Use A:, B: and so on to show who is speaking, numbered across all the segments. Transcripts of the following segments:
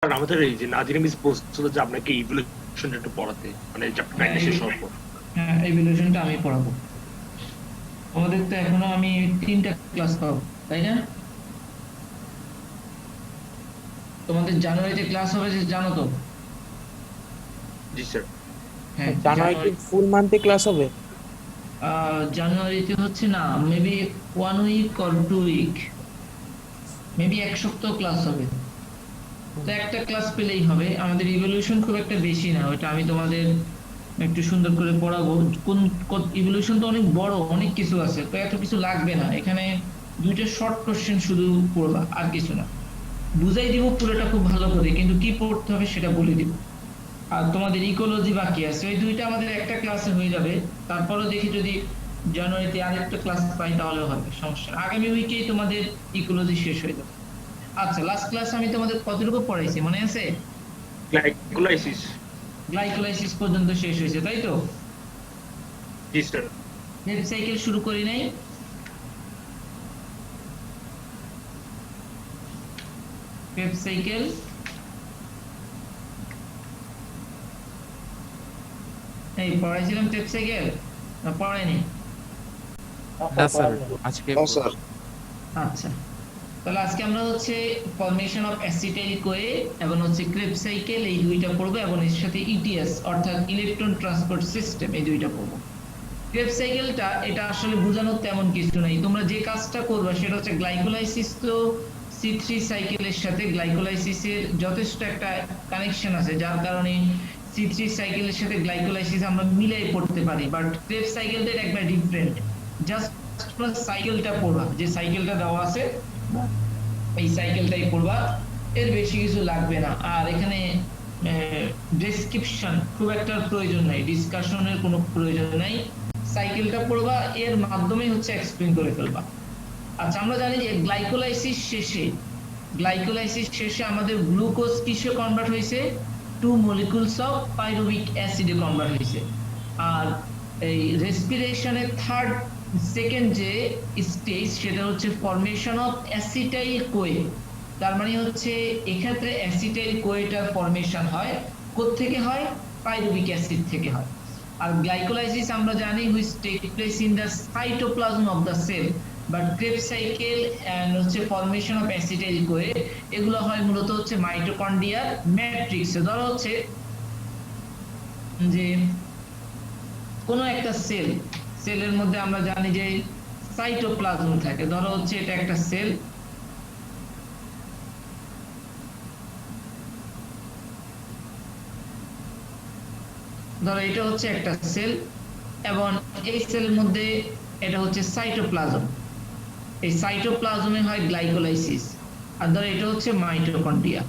A: আর আমাদের এই যে নাজিরা মিস বলছিল যে আপনাকে ইভলিউশনটা একটু পড়াতে, মানে চ্যাপ্টার 9 শেষ হওয়ার পর।
B: হ্যাঁ, ইভলিউশনটা আমি পড়াবো। আমাদের তো এখনো আমি 3টা ক্লাস পাবো, তাই না? তোমাদের জানুয়ারিতে ক্লাস হবে যে জানো তো?
A: জি স্যার।
B: হ্যাঁ,
C: জানুয়ারিতে
B: জানুয়ারি
C: ফুল মান্থে ক্লাস হবে?
B: জানুয়ারিতে হচ্ছে না, maybe 1 week or 2 week, maybe 1 সপ্তাহ ক্লাস হবে। তো একটা ক্লাস পেলেই হবে। আমাদের ইভলিউশন খুব একটা বেশি না, ওটা আমি তোমাদের একটু সুন্দর করে পড়াবো। কোন ইভলিউশন তো অনেক বড়, অনেক কিছু আছে, তো এত কিছু লাগবে না। এখানে 2টা শর্ট কোশ্চেন শুধু পড়বা, আর কিছু না। বুঝাই দিব পুরোটা খুব ভালো করে, কিন্তু কি পড়তে হবে সেটা বলে দিব। আর তোমাদের ইকোলজি বাকি আছে, ওই 2টা আমাদের একটা ক্লাসে হয়ে যাবে। তারপরও দেখি যদি জানুয়ারিতে আরেকটা ক্লাস পাই তাহলেও হবে, সমস্যা না। আগামী উইকেই তোমাদের ইকোলজি শেষ হয়ে যাবে। আচ্ছা, লাস্ট ক্লাস আমি তোমাদের কতটুকু পড়াইছি মনে আছে?
A: গ্লাইকোলাইসিস।
B: গ্লাইকোলাইসিস পর্যন্ত শেষ হয়েছে, তাই তো?
A: জি স্যার।
B: হেড সাইকেল শুরু করি নাই? পেপ সাইকেল এই পড়াইছিলাম, পেপ সাইকেল না পড়াইনি?
C: না স্যার, আজকে
D: স্যার।
B: আচ্ছা, তাহলে আজকে আমরা হচ্ছে ফরমেশন অফ অ্যাসিটাইল কোয়ে এবং হচ্ছে ক্রেবস সাইকেল, এই 2টা পড়বো, এবং এর সাথে ইটিএস অর্থাৎ ইলেকট্রন ট্রান্সপোর্ট সিস্টেম, এই 2টা পড়বো। ক্রেবস সাইকেলটা এটা আসলে বোঝানোর তেমন কিছু নাই, তোমরা যে কাজটা করবা সেটা হচ্ছে গ্লাইকোলাইসিস। তো C3 সাইকেলের সাথে গ্লাইকোলাইসিসের যথেষ্ট একটা কানেকশন আছে, যার কারণে C3 সাইকেলের সাথে গ্লাইকোলাইসিস আমরা মিলাই পড়তে পারি, বাট ক্রেবস সাইকেলটা একবার ডিফারেন্ট। জাস্ট সাইকেলটা পড়বা, যে সাইকেলটা দেওয়া আছে এই সাইকেলটাই পড়বা, এর বেশি কিছু লাগবে না। আর এখানে ডেসক্রিপশন খুব একটা প্রয়োজন নাই, ডিসকাশনের কোনো প্রয়োজন নাই। সাইকেলটা পড়বা, এর মাধ্যমে হচ্ছে এক্সপ্লেইন করে ফেলবা। আচ্ছা, আমরা জানি যে গ্লাইকোলাইসিস শেষে আমাদের গ্লুকোজ কিসে কনভার্ট হয়েছে? 2 মলিকুলস অফ পাইরুভিক অ্যাসিডে কনভার্ট হয়েছে। আর এই রেসপিরেশনের সেকেন্ড যে স্টেজ সেটা হচ্ছে ফরমেশন অফ অ্যাসিটাইল কোয়ে। তার মানে হচ্ছে এক্ষেত্রে অ্যাসিটাইল কোয়েটার ফরমেশন হয় কোত্থেকে হয়? পাইরুভিক অ্যাসিড থেকে হয়। আর গ্লাইকোলাইসিস আমরা জানি which take place in the cytoplasm of the cell, but Krebs cycle and হচ্ছে ফরমেশন অফ অ্যাসিটাইল কোয়ে এগুলো হয় মূলত হচ্ছে মাইটোকন্ড্রিয়ার ম্যাট্রিক্সে। ধরো হচ্ছে যে কোনো একটা সেলের মধ্যে আমরা জানি যে সাইটোপ্লাজম থাকে। ধরো হচ্ছে এটা একটা সেল, ধরো এটা হচ্ছে একটা সেল, এবং এই সেলের মধ্যে এটা হচ্ছে সাইটোপ্লাজম। এই সাইটোপ্লাজমে হয় গ্লাইকোলাইসিস। আর ধরো এটা হচ্ছে মাইটোকন্ড্রিয়া,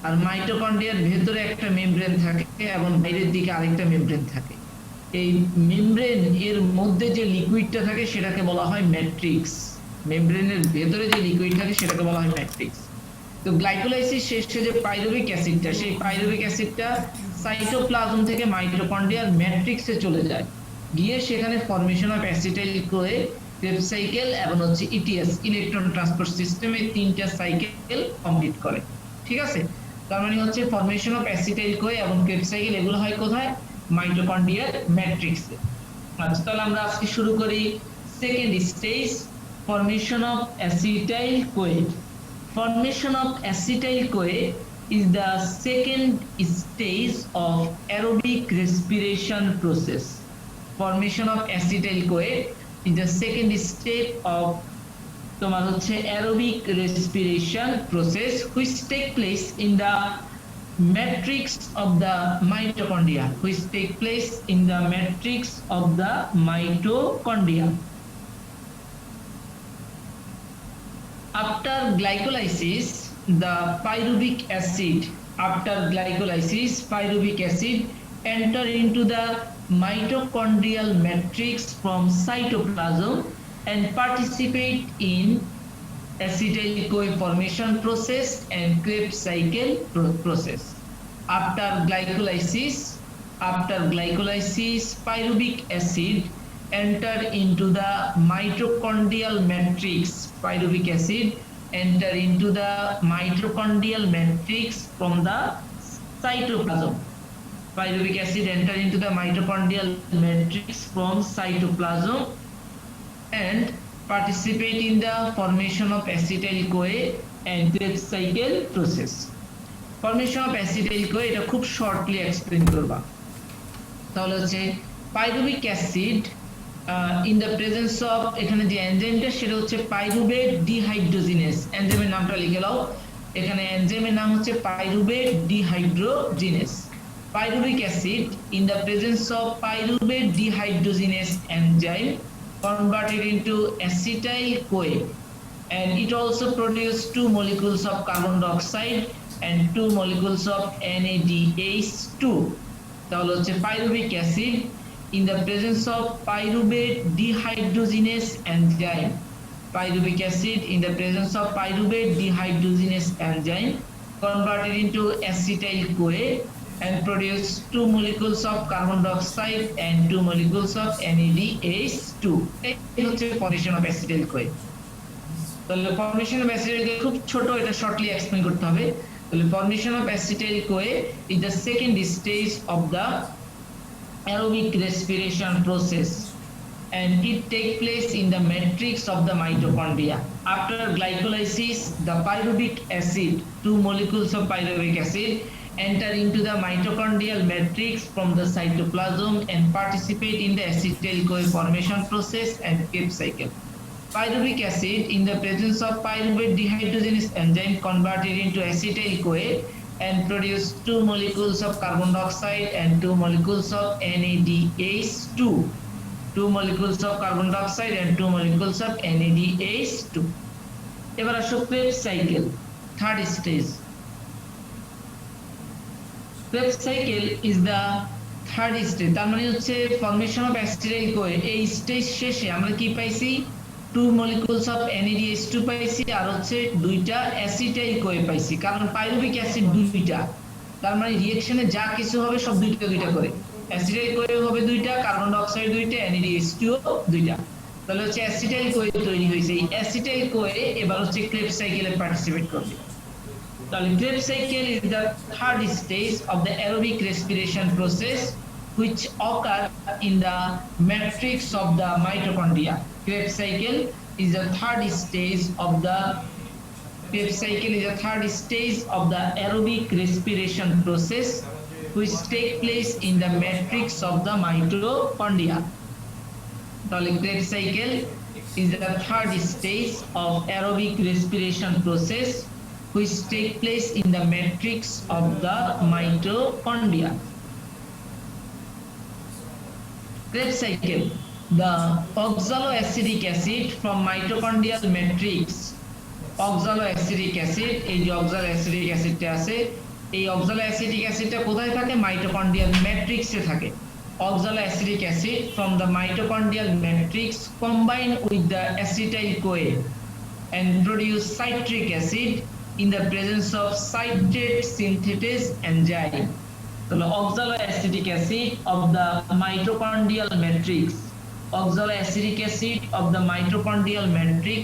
B: আর মাইটোকন্ড্রিয়ার ভেতরে একটা মেমব্রেন থাকে এবং বাইরের দিকে আরেকটা মেমব্রেন থাকে। এই মেমব্রেন এর মধ্যে যে লিকুইডটা থাকে সেটাকে বলা হয় ম্যাট্রিক্স। মেমব্রেনের ভেতরে যে লিকুইড থাকে সেটাকে বলা হয় ম্যাট্রিক্স। তো গ্লাইকোলাইসিস শেষে যে পাইরুভিক অ্যাসিডটা, সেই পাইরুভিক অ্যাসিডটা সাইটোপ্লাজম থেকে মাইটোকন্ড্রিয়ার ম্যাট্রিক্সে চলে যায়, গিয়ে সেখানে formation of acetyl Koi, Krebs cycle এবং হচ্ছে ইটিএস ইলেকট্রন ট্রান্সপোর্ট সিস্টেমে 3টা সাইকেল কমপ্লিট করে। ঠিক আছে? তার মানে হচ্ছে ফরমেশন অফ অ্যাসিটাইল কোয়ে এবং ক্রেবস সাইকেল এগুলো হয় কোথায়? মাইটোকন্ড্রিয়ার ম্যাট্রিক্সে। আচ্ছা, তাহলে আমরা আজকে শুরু করি second stage, formation of acetyl Koi. Formation of acetyl-CoA is the second stage of aerobic respiration process. Formation of acetyl-CoA is the second step of তোমার হচ্ছে aerobic respiration process which take place in the matrix of the mitochondria. After glycolysis, pyruvic acid enter into the mitochondrial matrix from cytoplasm and participate in acetyl-CoA formation process and Krebs cycle process. After glycolysis, pyruvic acid enter into the mitochondrial matrix. Pyruvic acid enter into the mitochondrial matrix from the cytoplasm. Pyruvic acid enter into the mitochondrial matrix from cytoplasm and participate in the formation of acetyl-CoA and Krebs cycle process. Formation of acetyl-CoA এটা খুব shortly explain করবা। তাহলে হচ্ছে pyruvic acid in the presence of, এখানে যে এনজাইমটা সেটা হচ্ছে pyruvate dehydrogenase. এনজাইমের নামটা লিখে নাও, এখানে এনজাইমের নাম হচ্ছে pyruvate dehydrogenase. Pyruvic acid in the presence of pyruvate dehydrogenase enzyme converted into acetyl-CoA, and it also produces 2 molecules of carbon dioxide and 2 molecules of NADH2. তাহলে হচ্ছে pyruvic acid in the presence of pyruvate dehydrogenase enzyme. Pyruvic acid in the presence of pyruvate dehydrogenase enzyme converted into acetyl-CoA and produce 2 molecules of carbon dioxide and 2 molecules of NADH2. এই হচ্ছে formation of acetyl-CoA। তাহলে formation of acetyl-CoA খুব ছোট, এটা shortly explain করতে হবে। তাহলে formation of acetyl-CoA is the second stage of the aerobic respiration process, and it takes place in the matrix of the mitochondria. After glycolysis, the pyruvic acid, 2 molecules of pyruvic acid enter into the mitochondrial matrix from the cytoplasm and participate in the acetyl-CoA formation process and Krebs cycle. Pyruvic acid in the presence of pyruvate dehydrogenase enzyme converted into acetyl-CoA and produce 2 molecules of carbon dioxide and 2 molecules of NADH2. 2 molecules of carbon dioxide and 2 molecules of NADH2. এবার আসো Krebs cycle, third stage. Krebs cycle is the third stage, তার মানে হচ্ছে formation of acetyl-CoA। এই stage শেষে আমরা কি পাইছি? 2 molecules of NADH2 পাইছি আর হচ্ছে 2টা acetyl-CoA পাইছি, কারণ পাইরুভিক অ্যাসিড 2টা, তার মানে রিঅ্যাকশনে যা কিছু হবে সব 2টা করে। acetyl-CoA হবে 2টা, কার্বন ডাই অক্সাইড 2টা, NADH2 2টা। তাহলে হচ্ছে acetyl-CoA তৈরি হয়েছে। এই acetyl-CoA এবার হচ্ছে Krebs cycle-এ পার্টিসিপেট করবে। The Krebs cycle is the third stage of the aerobic respiration process, which occur in the matrix of the mitochondria. Krebs cycle is the third stage of the aerobic respiration process, which take place in the matrix of the mitochondria. The Krebs cycle is the third stage of aerobic respiration process, which take place in the matrix of the mitochondria. Krebs cycle, the oxaloacetic acid from mitochondrial matrix, oxaloacetic acid, এই যে oxaloacetic acidটা আছে, এই oxaloacetic acidটা কোথায় থাকে? mitochondrial matrix এ থাকে। Oxaloacetic acid from the mitochondrial matrix combine with the acetyl-CoA and produce citric acid in the presence of citrate synthetase enzyme. So the oxaloacetic acid of the mitochondrial matrix, oxaloacetic acid of the mitochondrial matrix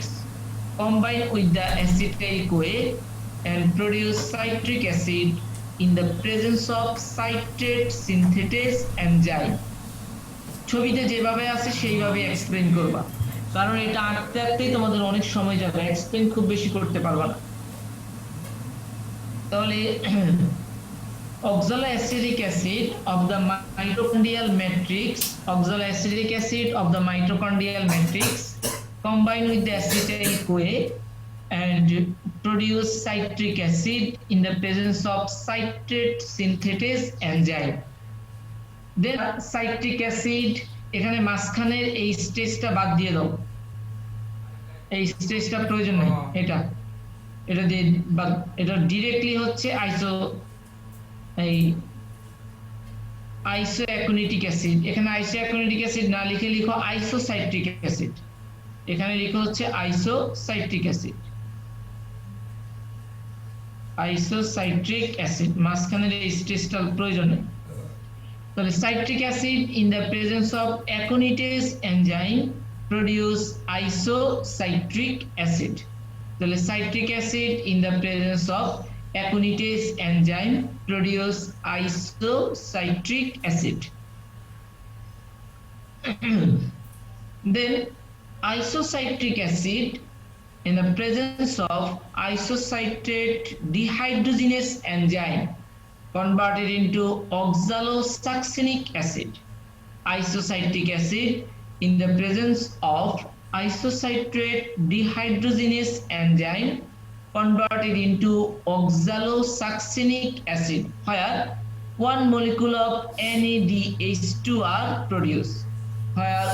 B: combine with the acetyl-CoA and produce citric acid in the presence of citrate synthetase enzyme. ছবিতে যেভাবে আছে সেইভাবে explain করবা, কারণ এটা আঁকতে আঁকতেই তোমাদের অনেক সময় যাবে, এক্সপ্লেইন খুব বেশি করতে পারবা না। তাহলে oxaloacetic acid of the mitochondrial matrix, oxaloacetic acid of the mitochondrial matrix combine with the acetyl-CoA and produce citric acid in the presence of citrate synthetase enzyme. Then citric acid, এখানে মাঝখানের এই স্টেজটা বাদ দিয়ে দাও, এই স্টেজটা প্রয়োজন নেই, এটা দিয়ে বাদ, এটা ডিরেক্টলি হচ্ছে আইসোঅ্যাকুনিটিক অ্যাসিড। এখানে আইসোঅ্যাকুনিটিক অ্যাসিড না লিখে লিখো আইসোসাইট্রিক অ্যাসিড, এখানে লিখো হচ্ছে আইসোসাইট্রিক অ্যাসিড, আইসোসাইট্রিক অ্যাসিড, মাঝখানের এই স্টেজটার প্রয়োজন নেই। তাহলে citric acid in the presence of aconitase enzyme produce isocitric acid. তাহলে citric acid in the presence of aconitase enzyme produce isocitric acid. Then isocitric acid in the presence of isocitrate dehydrogenase enzyme converted into oxalosuccinic acid. Isocitric acid in the presence of isocitrate dehydrogenase enzyme converted into oxalosuccinic acid where one molecule of NADH2 are produced. where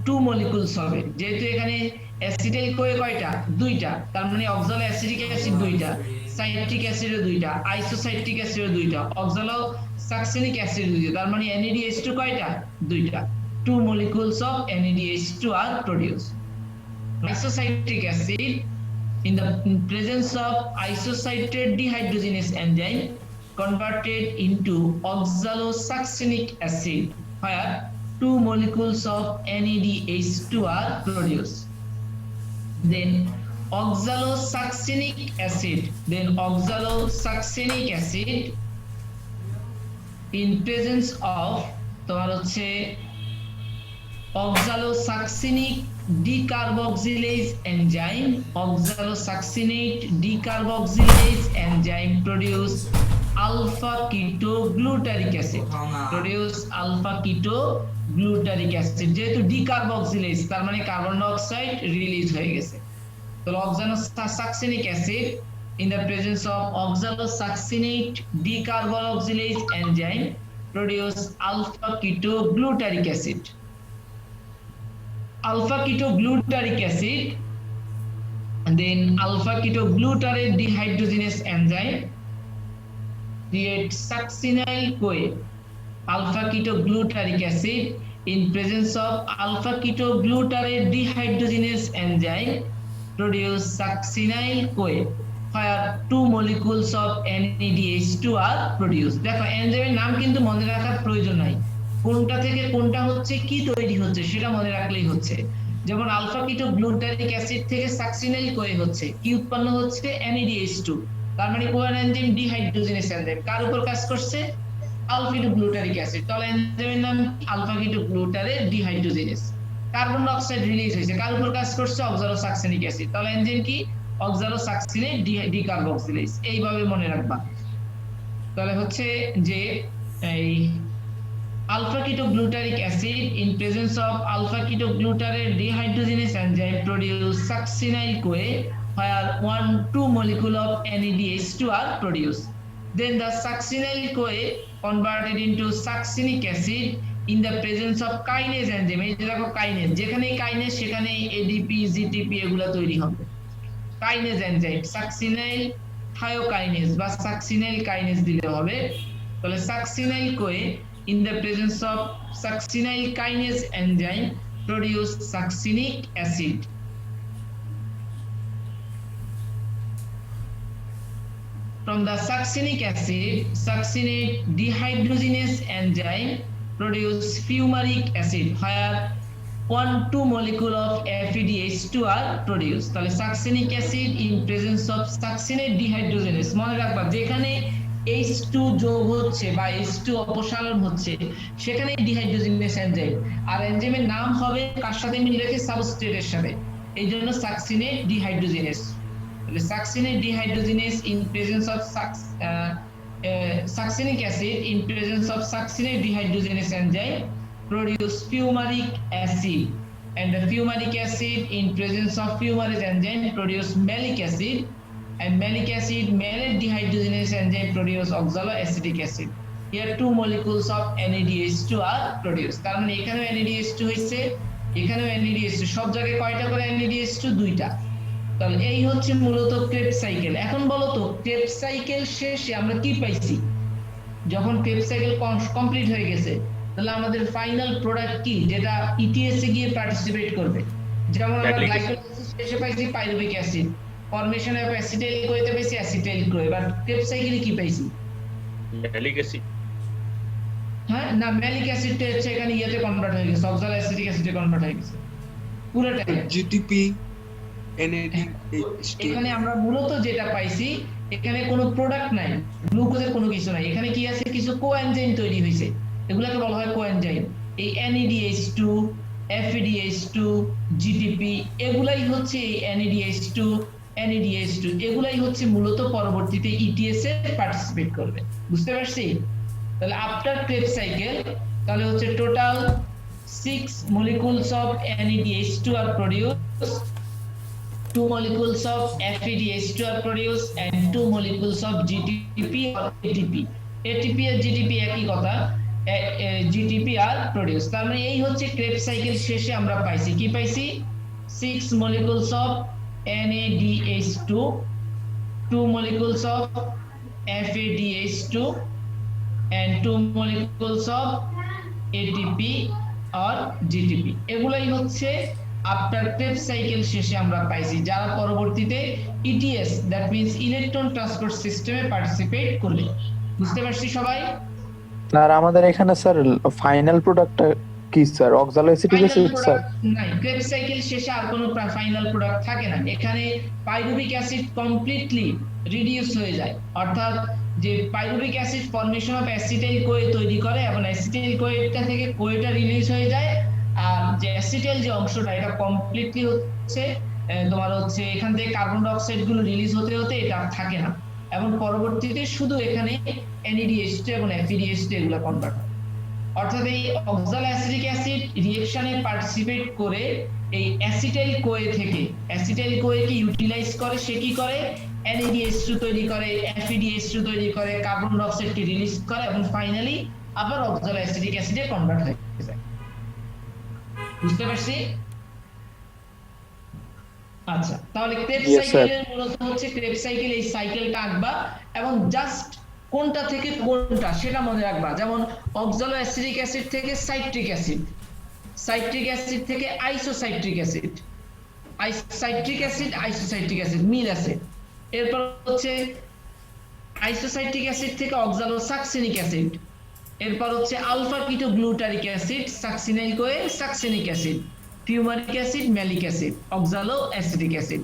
B: two molecules হবে যেহেতু এখানে acetyl CoA কয়টা দুইটা তার মানে অক্সালো acetic acid দুইটা citric অ্যাসিডও দুইটা আইসোসাইট্রিক অ্যাসিডও দুইটা অক্সালো সাকসিনিক অ্যাসিড দুইটা তার মানে NADH2 কয়টা দুইটা two molecules of NADH2 are produced. Isocitric acid in the presence of isocitrate dehydrogenase enzyme converted into oxalosuccinic acid where two molecules of NADH2 are produced. Then oxalosuccinic acid in presence of তোমার হচ্ছে oxalosuccinic decarboxylase enzyme produce alpha ketoglutaric acid যেহেতু ডিকার্বক্সিলেজ তার মানে carbon die oxide release হয়ে গেছে তো oxalosuccinic acid in the presence of oxalosuccinate decarboxylase enzyme produce alpha ketoglutaric acid. Alpha ketoglutaric acid and then alpha ketoglutarate dehydrogenase enzyme create succinyl CoA. Alpha ketoglutaric acid in presence of alpha ketoglutarate dehydrogenase enzyme produce succinyl CoA where two molecules of NADH2 are produced. দেখো এনজাইমের নাম কিন্তু মনে রাখার প্রয়োজন নাই কোনটা থেকে কোনটা হচ্ছে কি তৈরি হচ্ছে সেটা মনে রাখলেই হচ্ছে যেমন আলফা কিটোগ্লুটারিক অ্যাসিড থেকে সাকসিনাইল কোয়ে হচ্ছে কি উৎপন্ন হচ্ছে NADH2 তার মানে কোয়ার এনজাইম ডিহাইড্রোজেনেস এনজাইম কার উপর কাজ করছে আলফা কিটোগ্লুটারিক অ্যাসিড তাহলে এনজাইমের নাম alpha কিটোগ্লুটারেট dehydrogenase carbon die oxide release হয়েছে কার উপর কাজ করছে অক্সালোসাকসিনিক অ্যাসিড তাহলে এনজাইম কি অক্সালোসাকসিনেট ডিকার্বক্সিলেজ এইভাবে মনে রাখবা তাহলে হচ্ছে যে এই alpha ketoglutaric acid in presence of alpha ketoglutarate dehydrogenase enzyme produce succinyl CoA where two molecule of NADH2 are produced. Then the succinyl CoA converted into succinic acid in the presence of kinase enzyme. এই যে দেখো kinase যেখানে kinase সেখানে ADP GTP এগুলা তৈরি হবে kinase enzyme succinyl thiokinase বা succinyl kinase দিলে হবে তাহলে succinyl CoA in the presence of succinyl kinase enzyme produce succinic acid. From the succinic acid, succinate dehydrogenase enzyme produce fumaric acid where two molecule of FADH2 are produced. তাহলে succinic acid in presence of succinate dehydrogenase মনে রাখবা যেখানে H2 যোগ হচ্ছে বা H2 অপসারণ হচ্ছে সেখানে ডিহাইড্রোজেনেস এনজাইম আর এনজাইমের নাম হবে কার সাথে মিল রেখে সাবস্ট্রেটের সাথে এইজন্য সাকসিনেট ডিহাইড্রোজেনেস তাহলে succinate dehydrogenase in presence of succinic acid in presence of succinate dehydrogenase enzyme produce fumaric acid and the fumaric acid in presence of fumarase enzyme produce malic acid and malic acid malate dehydrogenase enzyme produce oxaloacetic acid. Here two molecules of NADH2 are produced. তার মানে এখানেও NADH2 হইছে এখানেও NADH2 সব জায়গায় কয়টা করে NADH2 দুইটা তাহলে এই হচ্ছে মূলত ক্রেবস সাইকেল এখন বলো তো ক্রেবস সাইকেল শেষে আমরা কি পাইছি যখন ক্রেবস সাইকেল কমপ্লিট হয়ে গেছে তাহলে আমাদের ফাইনাল প্রোডাক্ট কি যেটা ইটিএস এ গিয়ে পার্টিসিপেট করবে যেমন আমরা গ্লাইকোলাইসিস শেষে পাইছি pyruvic acid formation of acetyl কোয়েতে পাইছি অ্যাসিটাইল কোয়ে বাট ক্রেবস সাইকেলে কি পাইছি
A: ম্যালিক অ্যাসিড
B: হ্যাঁ না ম্যালিক অ্যাসিডটা হচ্ছে এখানে ইয়েতে কনভার্ট হয়ে গেছে অক্সালোঅ্যাসিটিক অ্যাসিডে কনভার্ট হয়ে গেছে পুরোটাই
C: জিটিপি
D: এনএডি
B: এখানে আমরা মূলত যেটা পাইছি, এখানে কোনো প্রোডাক্ট নাই, গ্লুকোজের কোনো কিছু নাই, এখানে কি আছে, কিছু কোএনজাইম তৈরি হয়েছে, এগুলোকে বলা হয় কোএনজাইম। এই NADH2, FADH2, GTP এগুলাই হচ্ছে এই NADH2, NADH2 এগুলাই হচ্ছে মূলত পরবর্তীতে ETS এ পার্টিসিপেট করবে। বুঝতে পারছি? তাহলে আফটার ক্রেবস সাইকেল তাহলে হচ্ছে total 6 molecules of NADH2 are produced, 2 molecules of FADH2 are produced and 2 molecules of GTP or ATP। ATP আর GTP একই কথা, GTP আর প্রোডিউস। তার মানে এই হচ্ছে ক্রেবস সাইকেল শেষে আমরা পাইছি কি পাইছি, 6 molecules of NADH2, 2 molecules of FADH2 and 2 molecules of ATP or GTP। এগুলাই হচ্ছে আফটার ক্রেবস সাইকেল শেষে আমরা পাইছি, যারা পরবর্তীতে ETS that means electron transport সিস্টেমে পার্টিসিপেট করবে। বুঝতে পারছি সবাই?
E: আর আমাদের এখানে স্যার ফাইনাল প্রোডাক্টটা কি স্যার, অক্সালোএসিটিক অ্যাসিড স্যার?
B: নাই, ক্রেবস সাইকেল শেষে আর কোনো ফাইনাল প্রোডাক্ট থাকে না। এখানে পাইরুভিক অ্যাসিড কমপ্লিটলি রিডিউস হয়ে যায়, অর্থাৎ যে pyruvic acid formation of acetyl Koi তৈরি করে এবং অ্যাসিটাইল কোয়েটা থেকে কোয়েটা রিলিজ হয়ে যায়, আর যে অ্যাসিটাইল যে অংশটা এটা কমপ্লিটলি হচ্ছে তোমার হচ্ছে এখান থেকে কার্বন ডাই অক্সাইড গুলো রিলিজ হতে হতে এটা থাকে না, এবং পরবর্তীতে শুধু এখানে NADH2 এবং FADH2 এগুলো কনভার্ট হয়। অর্থাৎ এই অক্সালোঅ্যাসিটিক অ্যাসিড রিঅ্যাকশনে পার্টিসিপেট করে এই অ্যাসিটাইল কোয়ে থেকে, অ্যাসিটাইল কোয়েকে ইউটিলাইজ করে, সে কি করে, NADH2 তৈরি করে, FADH2 তৈরি করে, কার্বন ডাই অক্সাইডকে রিলিজ করে এবং ফাইনালি আবার অক্সালোঅ্যাসিটিক অ্যাসিডে কনভার্ট হয়ে যায়। বুঝতে পারছি? আচ্ছা, তাহলে ক্রেবস সাইকেলের মূলত হচ্ছে ক্রেবস সাইকেল, এই সাইকেলটা আঁকবা এবং জাস্ট কোনটা থেকে কোনটা সেটা মনে রাখবা। যেমন অক্সালোঅ্যাসিটিক অ্যাসিড থেকে সাইট্রিক অ্যাসিড, সাইট্রিক অ্যাসিড থেকে isocitric acid, citric acid isocitric acid মিল আছে। এরপর হচ্ছে আইসোসাইট্রিক অ্যাসিড থেকে অক্সালোসাকসিনিক অ্যাসিড, এরপর হচ্ছে alpha keto glutaric acid, succinyl কোয়ে succinic acid, fumaric acid malic acid, oxaloacetic acid.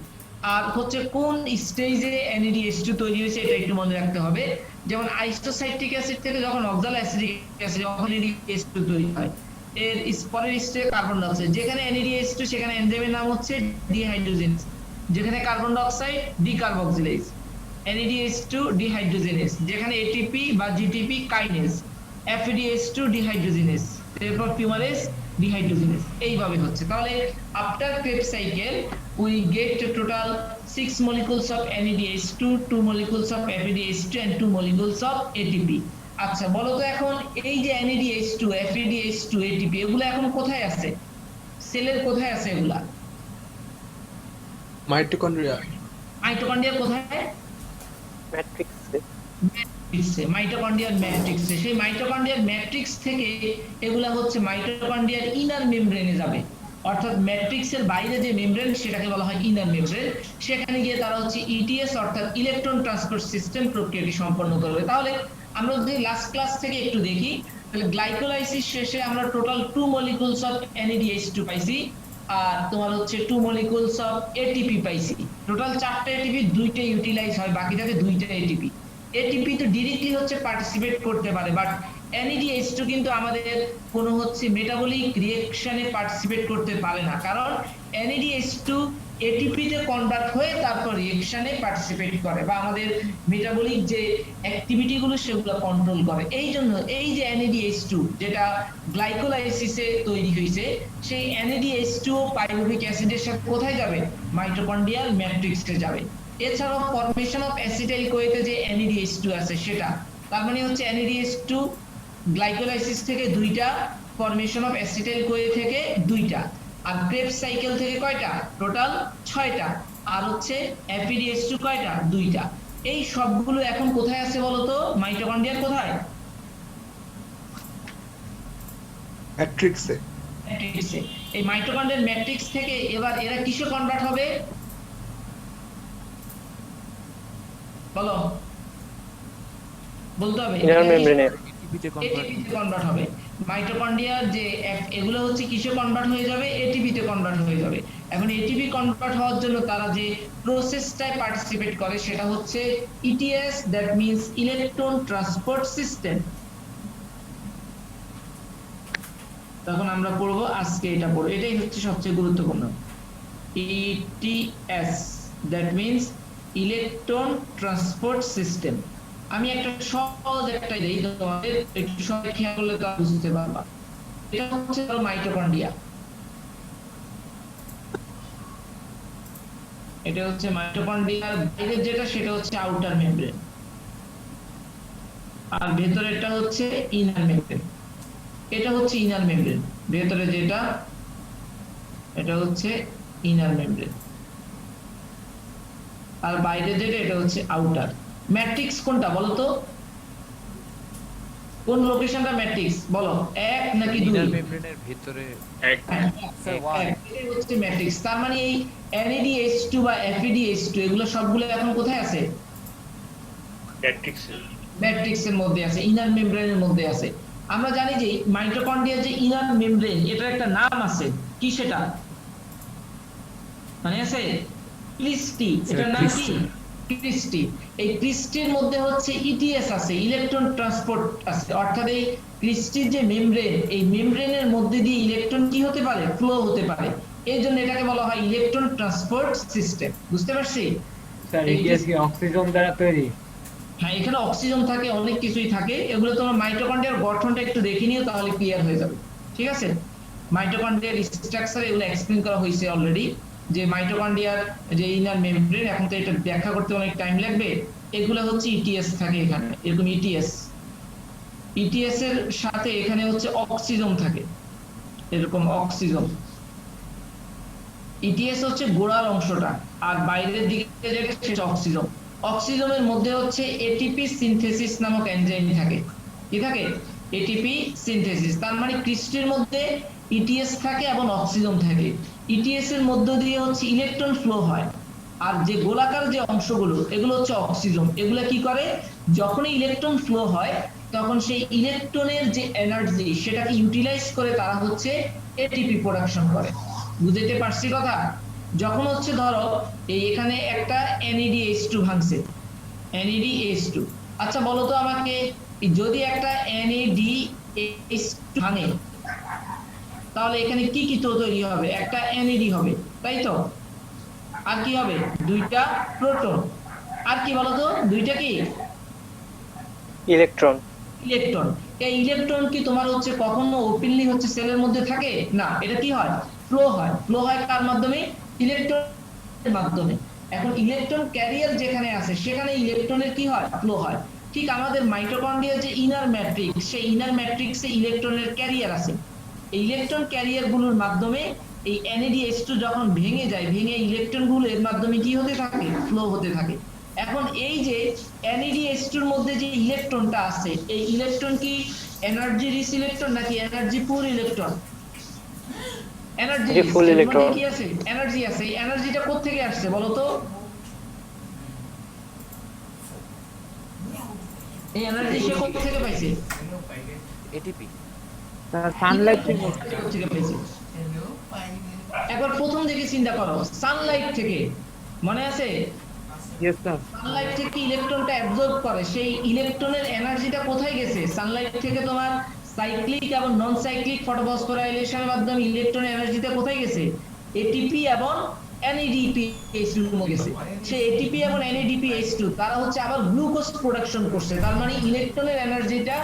B: আর হচ্ছে কোন স্টেজে NADH2 তৈরি হয়েছে এটা একটু মনে রাখতে হবে। যেমন আইসোসাইট্রিক অ্যাসিড থেকে যখন অক্সালোঅ্যাসিটিক অ্যাসিড যখন NADH2 তৈরি হয়, এর পরের স্টেজে কার্বন ডাই অক্সাইড, যেখানে NADH2 সেখানে এনজাইমের নাম হচ্ছে ডিহাইড্রোজেনেজ, যেখানে carbon die oxide ডিকার্বক্সিলেজ, NADH2 dehydrogenase, যেখানে ATP বা GTP কাইনেজ, FADH2 ডিহাইড্রোজেনেজ, এরপর ফিউমারেজ ডিহাইড্রোজেনেজ, এইভাবে হচ্ছে। তাহলে after Krebs cycle we get total 6 molecules of NADH2, 2 molecules of FADH2 and 2 molecules of ATP। আচ্ছা বলো তো এখন এই যে NADH2, FADH2, ATP এগুলো এখন কোথায় আছে, সেলের কোথায় আছে এগুলা?
D: মাইটোকন্ড্রিয়া।
B: মাইটোকন্ড্রিয়া কোথায়? ম্যাট্রিক্সে, মাইটোকন্ড্রিয়ার ম্যাট্রিক্সে। সেই মাইটোকন্ড্রিয়ার ম্যাট্রিক্স থেকে এগুলা হচ্ছে মাইটোকন্ড্রিয়ার ইনার মেমব্রেনে যাবে, অর্থাৎ ম্যাট্রিক্সের বাইরে যে মেমব্রেন সেটাকে বলা হয় ইনার মেমব্রেন। সেখানে গিয়ে তারা হচ্ছে ETS অর্থাৎ ইলেকট্রন ট্রান্সপোর্ট সিস্টেম প্রক্রিয়াটি সম্পন্ন করবে। তাহলে আমরা যদি লাস্ট ক্লাস থেকে একটু দেখি, তাহলে গ্লাইকোলাইসিস শেষে আমরা টোটাল 2 molecules of NADH2 পাইছি, আর তোমার হচ্ছে 2 molecules of ATP পাইছি। টোটাল 4টা ATP, 2টা ইউটিলাইজ হয়, বাকি থাকে 2টা ATP। ATP তো ডিরেক্টলি হচ্ছে পার্টিসিপেট করতে পারে, বাট NADH2 কিন্তু আমাদের কোনো হচ্ছে মেটাবলিক রিঅ্যাকশনে পার্টিসিপেট করতে পারে না, কারণ NADH2 ATP তে কনভার্ট হয়ে তারপর রিঅ্যাকশনে পার্টিসিপেট করে বা আমাদের মেটাবলিক যে অ্যাক্টিভিটি গুলো সেগুলো কন্ট্রোল করে। এই জন্য এই যে NADH2 যেটা গ্লাইকোলাইসিসে তৈরি হয়েছে, সেই NADH2 পাইরুভিক অ্যাসিডের সাথে কোথায় যাবে? মাইটোকন্ড্রিয়াল ম্যাট্রিক্সে যাবে। এছাড়াও ফরমেশন অফ অ্যাসিটাইল কোয়েতে যে NADH2 আছে সেটা, তার মানে হচ্ছে NADH2 গ্লাইকোলাইসিস থেকে 2টা, ফরমেশন অফ অ্যাসিটাইল কোয়ে থেকে 2টা, আর ক্রেবস সাইকেল থেকে কয়টা? টোটাল 6টা, আর হচ্ছে FADH2 কয়টা? 2টা। এই সবগুলো এখন কোথায় আছে বলতো? মাইটোকন্ড্রিয়ার কোথায়?
D: ম্যাট্রিক্সে।
B: ম্যাট্রিক্সে। এই মাইটোকন্ড্রিয়ার ম্যাট্রিক্স থেকে এবার এরা কিসে কনভার্ট হবে বলো, বলতে হবে।
E: ইনার মেমব্রেনে।
C: এটিপিতে কনভার্ট
B: এটিপিতে কনভার্ট হবে। মাইটোকন্ড্রিয়ার যে এগুলো হচ্ছে কিসে কনভার্ট হয়ে যাবে, এটিপিতে কনভার্ট হয়ে যাবে। এখন এটিপি কনভার্ট হওয়ার জন্য তারা যে প্রসেসটায় পার্টিসিপেট করে সেটা হচ্ছে ETS, that means electron transport system. তখন আমরা পড়বো, আজকে এটা পড়বো, এটাই হচ্ছে সবচেয়ে গুরুত্বপূর্ণ। ETS, that means electron transport system. আমি একটা সহজ একটা দেই তোমাদের, একটু সবাই খেয়াল করলে তো বুঝতে পারবা। এটা হচ্ছে মাইটোকন্ড্রিয়া, এটা হচ্ছে মাইটোকন্ড্রিয়ার বাইরের যেটা সেটা হচ্ছে আউটার মেমব্রেন, আর ভেতরেরটা হচ্ছে ইনার মেমব্রেন। এটা হচ্ছে ইনার মেমব্রেন, ভেতরে যেটা এটা হচ্ছে ইনার মেমব্রেন, আর বাইরে যেটা এটা হচ্ছে আউটার। ম্যাট্রিক্স কোনটা বলো তো, কোন লোকেশনটা ম্যাট্রিক্স বলো, এক নাকি দুই?
C: ইনার মেমব্রেনের ভিতরে
A: এক
B: এটাই হচ্ছে ম্যাট্রিক্স। তার মানে এই NADH2 বা FeDH2 এগুলো সবগুলো এখন কোথায় আছে?
A: ম্যাট্রিক্সে।
B: ম্যাট্রিক্সের মধ্যে আছে, ইনার মেমব্রেনের মধ্যে আছে। আমরা জানি যে মাইটোকন্ড্রিয়ার যে ইনার মেমব্রেন, এটার একটা নাম আছে, কি সেটা মানে আছে? ক্রিস্টি। এটার নাম কি? ক্রিস্টি। এই ক্রিস্টির মধ্যে হচ্ছে ইটিএস আছে, ইলেকট্রন ট্রান্সপোর্ট আছে। অর্থাৎ এই ক্রিস্টির যে মেমব্রেন, এই মেমব্রেনের মধ্যে দিয়ে ইলেকট্রন কি হতে পারে? ফ্লো হতে পারে। এই জন্য এটাকে বলা হয় ইলেকট্রন ট্রান্সপোর্ট সিস্টেম। বুঝতে পারছি?
F: স্যার ইটিএস কি অক্সিজেন দ্বারা তৈরি?
B: হ্যাঁ, এখানে অক্সিজেন থাকে, অনেক কিছুই থাকে। এগুলো তোমার মাইটোকন্ড্রিয়ার গঠনটা একটু দেখে নিও, তাহলে ক্লিয়ার হয়ে যাবে। ঠিক আছে? মাইটোকন্ড্রিয়ার স্ট্রাকচার এগুলো এক্সপ্লেইন করা হয়েছে অলরেডি, যে মাইটোকন্ড্রিয়ার যে ইনার মেমব্রেন, এখন তো এটা ব্যাখ্যা করতে অনেক টাইম লাগবে। এগুলো হচ্ছে ইটিএস থাকে এখানে, এরকম ইটিএস। ইটিএস এর সাথে এখানে হচ্ছে অক্সিজেন থাকে, এরকম অক্সিজেন। ইটিএস হচ্ছে গোড়ার অংশটা, আর বাইরের দিকে যেটা সেটা অক্সিজেন। অক্সিজেনের মধ্যে হচ্ছে এটিপি সিনথেসিস নামক এনজাইম থাকে। কি থাকে? ATP synthesis. তার মানে ক্রিস্টির মধ্যে ইটিএস থাকে এবং অক্সিজেন থাকে। ইটিএস এর মধ্য দিয়ে হচ্ছে ইলেকট্রন ফ্লো হয়, আর যে গোলাকার যে অংশগুলো এগুলো হচ্ছে অক্সিজেন। এগুলো কি করে? যখনই ইলেকট্রন ফ্লো হয় তখন সেই ইলেকট্রনের যে এনার্জি সেটাকে ইউটিলাইজ করে তারা হচ্ছে এটিপি প্রোডাকশন করে। বুঝতে পারছি কথা? যখন হচ্ছে ধরো এই এখানে একটা NADH2 ভাঙছে, NADH2। আচ্ছা বলো তো আমাকে, যদি একটা NADH2 ভাঙে তাহলে এখানে কি কি তো তৈরি হবে? একটা NAD হবে, তাই তো? আর কি হবে? দুইটা প্রোটন। আর কি বলো তো? দুইটা কি?
E: ইলেকট্রন।
B: ইলেকট্রন। এই ইলেকট্রন কি তোমার হচ্ছে কখনো ওপেনলি হচ্ছে সেলের মধ্যে থাকে না? এটা কি হয়? ফ্লো হয়। ফ্লো হয় কার মাধ্যমে? ইলেকট্রনের মাধ্যমে। এখন ইলেকট্রন ক্যারিয়ার যেখানে আছে সেখানে ইলেকট্রনের কি হয়? ফ্লো হয়। ঠিক আমাদের মাইটোকন্ড্রিয়ার যে ইনার ম্যাট্রিক্স, সেই ইনার ম্যাট্রিক্সে ইলেকট্রনের ক্যারিয়ার আছে। এই ইলেকট্রন ক্যারিয়ার গুলোর মাধ্যমে এই NADH2 যখন ভেঙে যায়, ভেঙে ইলেকট্রন গুলো এর মাধ্যমে কি হতে থাকে? ফ্লো হতে থাকে। এখন এই যে NADH2 এর মধ্যে যে ইলেকট্রনটা আছে, এই ইলেকট্রন কি এনার্জি রিচ ইলেকট্রন নাকি এনার্জি পুর ইলেকট্রন? এনার্জি ফুল ইলেকট্রন। কি আছে? এনার্জি আছে। এই এনার্জিটা কোথা থেকে আসছে বলো তো? এই এনার্জি সে কোথা থেকে পাইছে?
C: এটিপি
F: সানলাইট
B: থেকে পাইছে। একবার প্রথম থেকে চিন্তা করো, সানলাইট থেকে। মনে আছে?
F: Yes sir.
B: সানলাইট থেকে ইলেকট্রনটা অ্যাবজর্ব করে, সেই ইলেকট্রনের এনার্জিটা কোথায় গেছে? সানলাইট থেকে তোমার সাইক্লিক এবং নন সাইক্লিক ফটোফসফোরাইলেশনের মাধ্যমে ইলেকট্রনের এনার্জিটা কোথায় গেছে? এটিপি এবং NADPH2 এর মধ্যে গেছে। সেই এটিপি এবং NADPH2 তারা হচ্ছে আবার গ্লুকোজ প্রোডাকশন করছে। তার মানে ইলেকট্রনের এনার্জিটা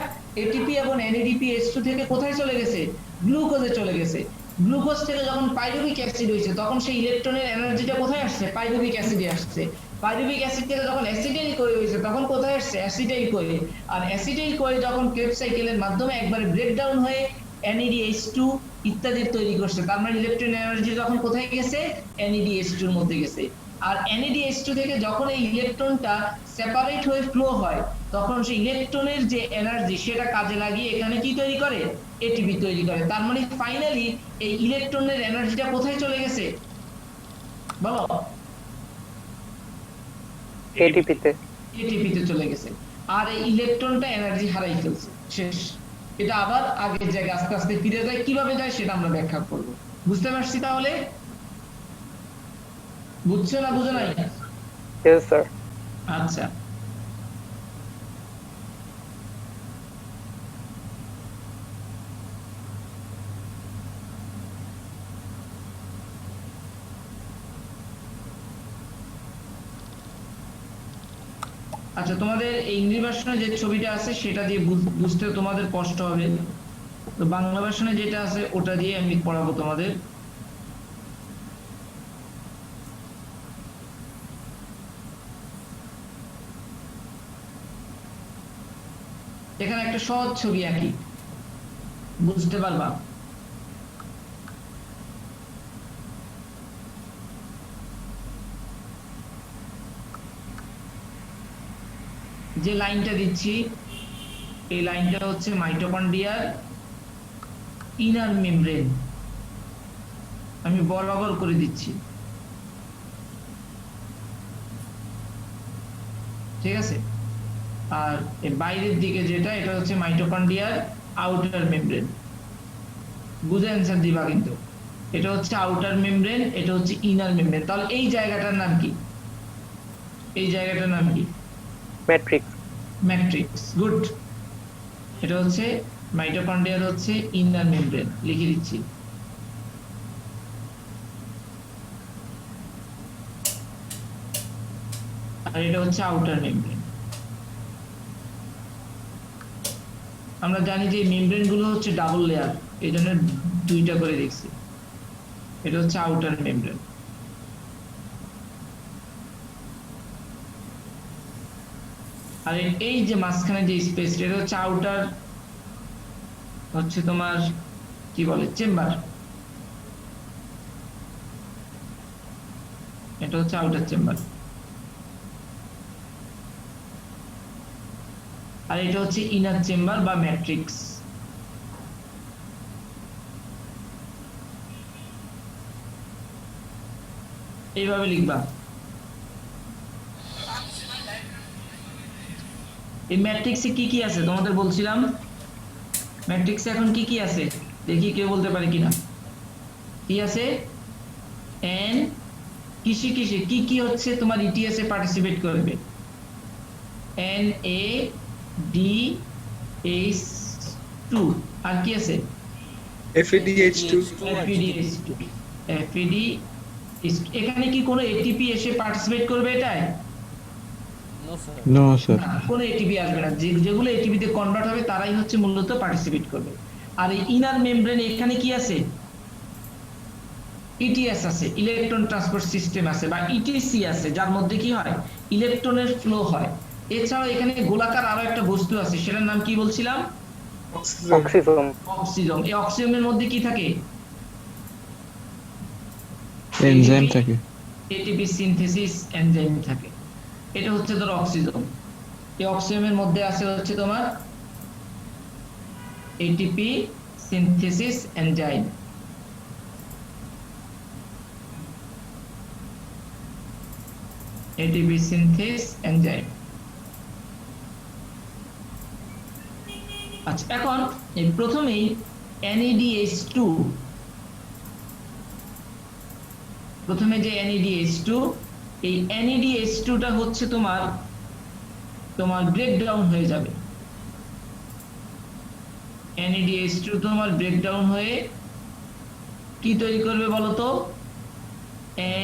B: এটিপি এবং NADPH2 থেকে কোথায় চলে গেছে? গ্লুকোজে চলে গেছে। গ্লুকোজ থেকে যখন পাইরুভিক অ্যাসিড হয়েছে তখন সেই ইলেকট্রনের এনার্জিটা কোথায় আসছে? পাইরুভিক অ্যাসিডে আসছে। পাইরুভিক অ্যাসিড থেকে যখন অ্যাসিটাইল কোয়ে হয়েছে তখন কোথায় আসছে? Acetyl CoA. আর অ্যাসিটাইল কোয়ে যখন ক্রেবস সাইকেলের মাধ্যমে একবারে ব্রেকডাউন হয়ে NADH2 ইত্যাদি তৈরি করছে। তার মানে ইলেকট্রন এনার্জি যখন কোথায় গেছে? NADH2 এর মধ্যে গেছে। আর NADH2 থেকে যখন এই ইলেকট্রনটা সেপারেট হয়ে ফ্লো হয় তখন সেই ইলেকট্রনের যে এনার্জি সেটা কাজে লাগিয়ে এখানে কি তৈরি করে? এটিপি তৈরি করে। তার মানে ফাইনালি এই ইলেকট্রনের এনার্জিটা কোথায় চলে গেছে বলো?
E: এটিপিতে।
B: এটিপিতে চলে গেছে। আর এই ইলেকট্রনটা এনার্জি হারাই ফেলছে, শেষ। এটা আবার আগের জায়গায় আস্তে আস্তে ফিরে যায়, কিভাবে যায় সেটা আমরা ব্যাখ্যা করব। বুঝতে পারছি তাহলে? বুঝছো না বুঝো নাই?
E: Yes sir.
B: আচ্ছা, আচ্ছা, তোমাদের এই ইংরেজি ভার্সনে যে ছবিটা আছে সেটা দিয়ে বুঝতে তোমাদের কষ্ট হবে, তো বাংলা ভার্সনে যেটা আছে ওটা দিয়ে আমি পড়াবো তোমাদের। এখানে একটা সহজ ছবি আঁকি, বুঝতে পারবা। যে লাইনটা দিচ্ছি এই লাইনটা হচ্ছে মাইটোকন্ড্রিয়ার ইনার মেমব্রেন, আমি বরাবর করে দিচ্ছি, ঠিক আছে। আর এর বাইরের দিকে যেটা, এটা হচ্ছে মাইটোকন্ড্রিয়ার আউটার মেমব্রেন। বুঝে অ্যান্সার দিবা কিন্তু। এটা হচ্ছে আউটার মেমব্রেন, এটা হচ্ছে ইনার মেমব্রেন। তাহলে এই জায়গাটার নাম কি? এই জায়গাটার নাম কি?
E: ম্যাট্রিক্স।
B: Matrix, good. এটা হচ্ছে মাইটোকন্ড্রিয়ার হচ্ছে ইনার মেমব্রেন, লিখে দিচ্ছি। আর এটা হচ্ছে আউটার মেমব্রেন। আমরা জানি যে মেমব্রেন গুলো হচ্ছে ডাবল লেয়ার, এই জন্য দুইটা করে দেখছি। এটা হচ্ছে আউটার মেমব্রেন। আর এই যে মাঝখানে যে স্পেস, এটা হচ্ছে আউটার, হচ্ছে তোমার কি বলে চেম্বার, এটা হচ্ছে আউটার চেম্বার। আর এটা হচ্ছে ইনার চেম্বার বা ম্যাট্রিক্স। এইভাবে লিখবা। এই ম্যাট্রিক্সে কি কি আছে তোমাদের বলছিলাম, ম্যাট্রিক্সে এখন কি কি আছে দেখি কেউ বলতে পারে কিনা। কি আছে? এন, কিসে কিসে কি কি হচ্ছে তোমার ইটিএস এ পার্টিসিপেট করবে? এন এ ডি এইচ 2, আর কি আছে?
D: FADH2
B: FADH2, FAD। এখানে কি কোনো এটিপি এসে পার্টিসিপেট করবে এটায়?
E: No sir.
B: না, কোনো এটিপি আসবে না। যেগুলো এটিপি তে কনভার্ট হবে তারাই হচ্ছে মূলত পার্টিসিপেট করবে। আর এই ইনার মেমব্রেন এখানে কি আছে? ইটিএস আছে, ইলেকট্রন ট্রান্সপোর্ট সিস্টেম আছে, বা ইটিসি আছে, যার মধ্যে কি হয় ইলেকট্রনের ফ্লো হয়। এছাড়াও এখানে গোলাকার আরো একটা বস্তু আছে, সেটার নাম কি বলছিলাম?
E: অক্সিজেন।
B: অক্সিজম। এই অক্সিজমের মধ্যে কি থাকে?
E: এনজাইম থাকে।
B: এটিপি সিনথেসিস এনজাইম থাকে। এটা হচ্ছে ধরো অক্সিজম। এই অক্সিজমের মধ্যে আছে হচ্ছে তোমার ATP synthesis enzyme. ATP synthase enzyme. আচ্ছা, এখন এই প্রথমেই NADH2, প্রথমে যে NADH2, এই NADH2টা হচ্ছে তোমার ব্রেকডাউন হয়ে যাবে। NADH2 তোমার ব্রেকডাউন হয়ে কি তৈরি করবে বলতো?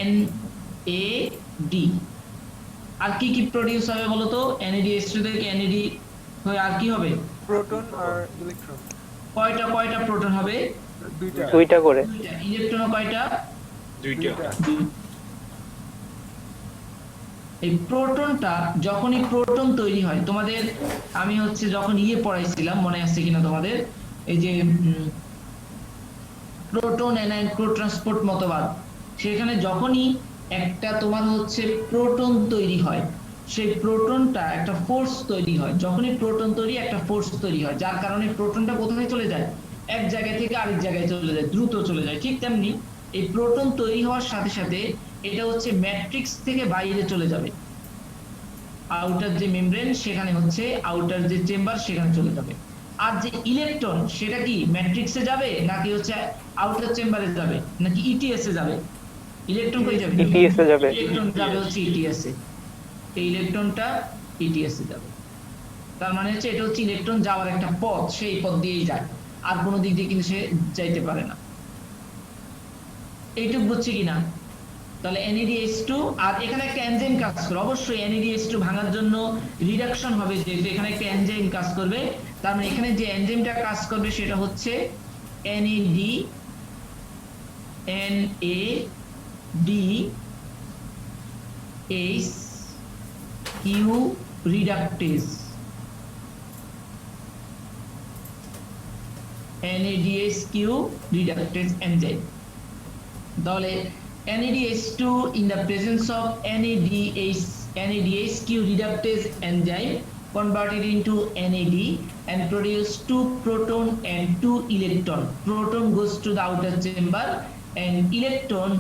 B: NAD। আর কি কি প্রডিউস হবে বলতো? NADH2 থেকে NAD হয়ে আর কি হবে?
D: প্রোটন আর ইলেকট্রন।
B: কয়টা প্রোটন হবে?
E: দুইটা করে।
B: ইলেকট্রন কয়টা?
A: দুইটা।
B: এই প্রোটনটা, যখনই প্রোটন তৈরি হয়, তোমাদের আমি হচ্ছে যখন পড়াইছিলাম, মনে আছে কিনা তোমাদের, এই যে প্রোটন অ্যানায়ন ট্রান্সপোর্ট মতবাদ, সেখানে যখনই একটা তোমার হচ্ছে প্রোটন তৈরি হয়, সেই প্রোটনটা একটা ফোর্স তৈরি হয়। যখনই প্রোটন তৈরি, একটা ফোর্স তৈরি হয়, যার কারণে প্রোটনটা কোথায় চলে যায়? এক জায়গা থেকে আরেক জায়গায় চলে যায়, দ্রুত চলে যায়। ঠিক তেমনি এই প্রোটন তৈরি হওয়ার সাথে সাথে এটা হচ্ছে ম্যাট্রিক্স থেকে বাইরে চলে যাবে। আউটার যে মেমব্রেন সেখানে হচ্ছে আউটার যে চেম্বার সেখানে চলে যাবে। আর যে ইলেকট্রন সেটা কি ম্যাট্রিক্সে যাবে নাকি হচ্ছে আউটার চেম্বারে যাবে নাকি ইটিএস এ যাবে? ইলেকট্রন কই যাবে?
E: ETS এ যাবে।
B: ইলেকট্রন যাবে হচ্ছে ইটিএস এ। এই ইলেকট্রনটা ইটিএস এ যাবে। তার মানে হচ্ছে এটা হচ্ছে ইলেকট্রন যাওয়ার একটা পথ, সেই পথ দিয়েই যায়, আর কোনো দিক দিয়ে কিন্তু সে যাইতে পারে না। এইটুক বুঝছি কিনা? তাহলে NADH2, আর এখানে একটা এনজাইম কাজ করে, অবশ্যই NADH2 ভাঙার জন্য রিডাকশন হবে, যেহেতু এখানে একটা এনজাইম কাজ করবে। তার মানে এখানে যে এনজাইমটা কাজ করবে সেটা হচ্ছে NADH2 রিডাকটেজ। NADH2 reductase enzyme. তাহলে NADH2 in the presence of NADH2 reductase enzyme converted into NAD and produce 2 proton and 2 electron. Proton goes to the outer chamber and electron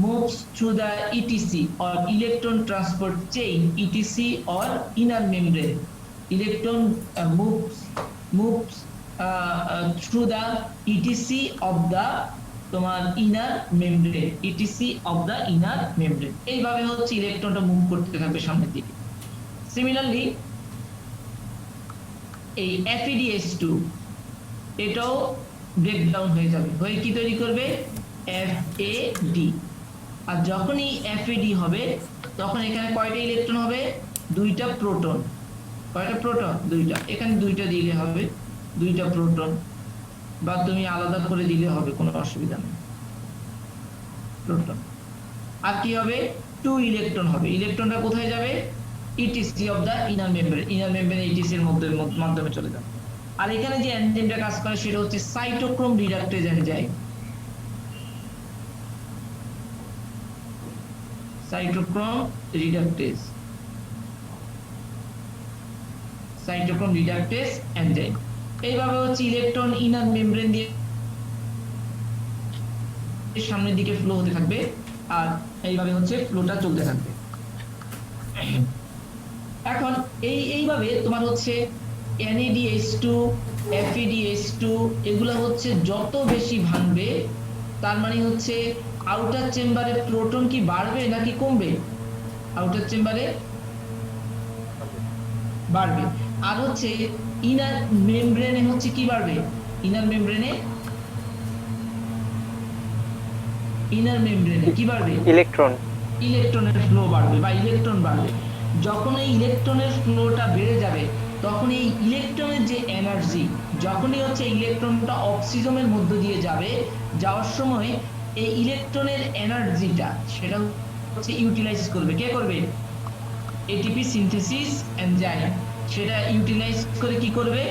B: moves through the ETC or electron transport chain, ETC or inner membrane. Electron moves through the ETC of the তোমার inner membrane, ETC of the inner membrane. এইভাবে হচ্ছে ইলেকট্রনটা move করতে থাকবে সামনের দিকে। Similarly এই FADH2 এটাও breakdown হয়ে যাবে, হয়ে কি তৈরি করবে? FAD। আর যখনই FAD হবে তখন এখানে কয়টা ইলেকট্রন হবে? 2টা প্রোটন। কয়টা প্রোটন? 2টা। এখানে 2টা দিলে হবে, 2টা প্রোটন, বা তুমি আলাদা করে দিলে হবে, কোনো অসুবিধা নেই। প্রোটন। আর কি হবে? 2 ইলেকট্রন হবে। ইলেকট্রনটা কোথায় যাবে? ETC of the inner membrane, inner membrane ETC এর মাধ্যমে চলে যাবে। আর এখানে যে এনজাইমটা কাজ করে সেটা হচ্ছে cytochrome reductase enzyme. Cytochrome reductase, cytochrome reductase enzyme. এইভাবে হচ্ছে ইলেকট্রন ইনার মেমব্রেন দিয়ে সামনের দিকে ফ্লো হতে থাকবে, আর এইভাবে হচ্ছে ফ্লোটা চলতে থাকবে। এখন এইভাবে তোমার হচ্ছে NADH2, FADH2 এগুলো হচ্ছে যত বেশি ভাঙবে তার মানে হচ্ছে আউটার চেম্বারে প্রোটন কি বাড়বে নাকি কমবে? আউটার চেম্বারে বাড়বে। আর হচ্ছে ইনার মেমব্রেনে হচ্ছে কি বাড়বে? ইনার মেমব্রেনে কি বাড়বে? ইলেকট্রনের ফ্লো বাড়বে বা ইলেকট্রন বাড়বে। যখন এই ইলেকট্রনের ফ্লোটা বেড়ে যাবে তখন এই ইলেকট্রনের যে এনার্জি, যখনই হচ্ছে ইলেকট্রনটা অক্সিজনের মধ্য দিয়ে যাবে, যাওয়ার সময় এই ইলেকট্রনের এনার্জিটা সেটা হচ্ছে ইউটিলাইজ করবে। কে করবে? ATP synthesis enzyme. সেটা ইউটিলাইজ করে কি করবে?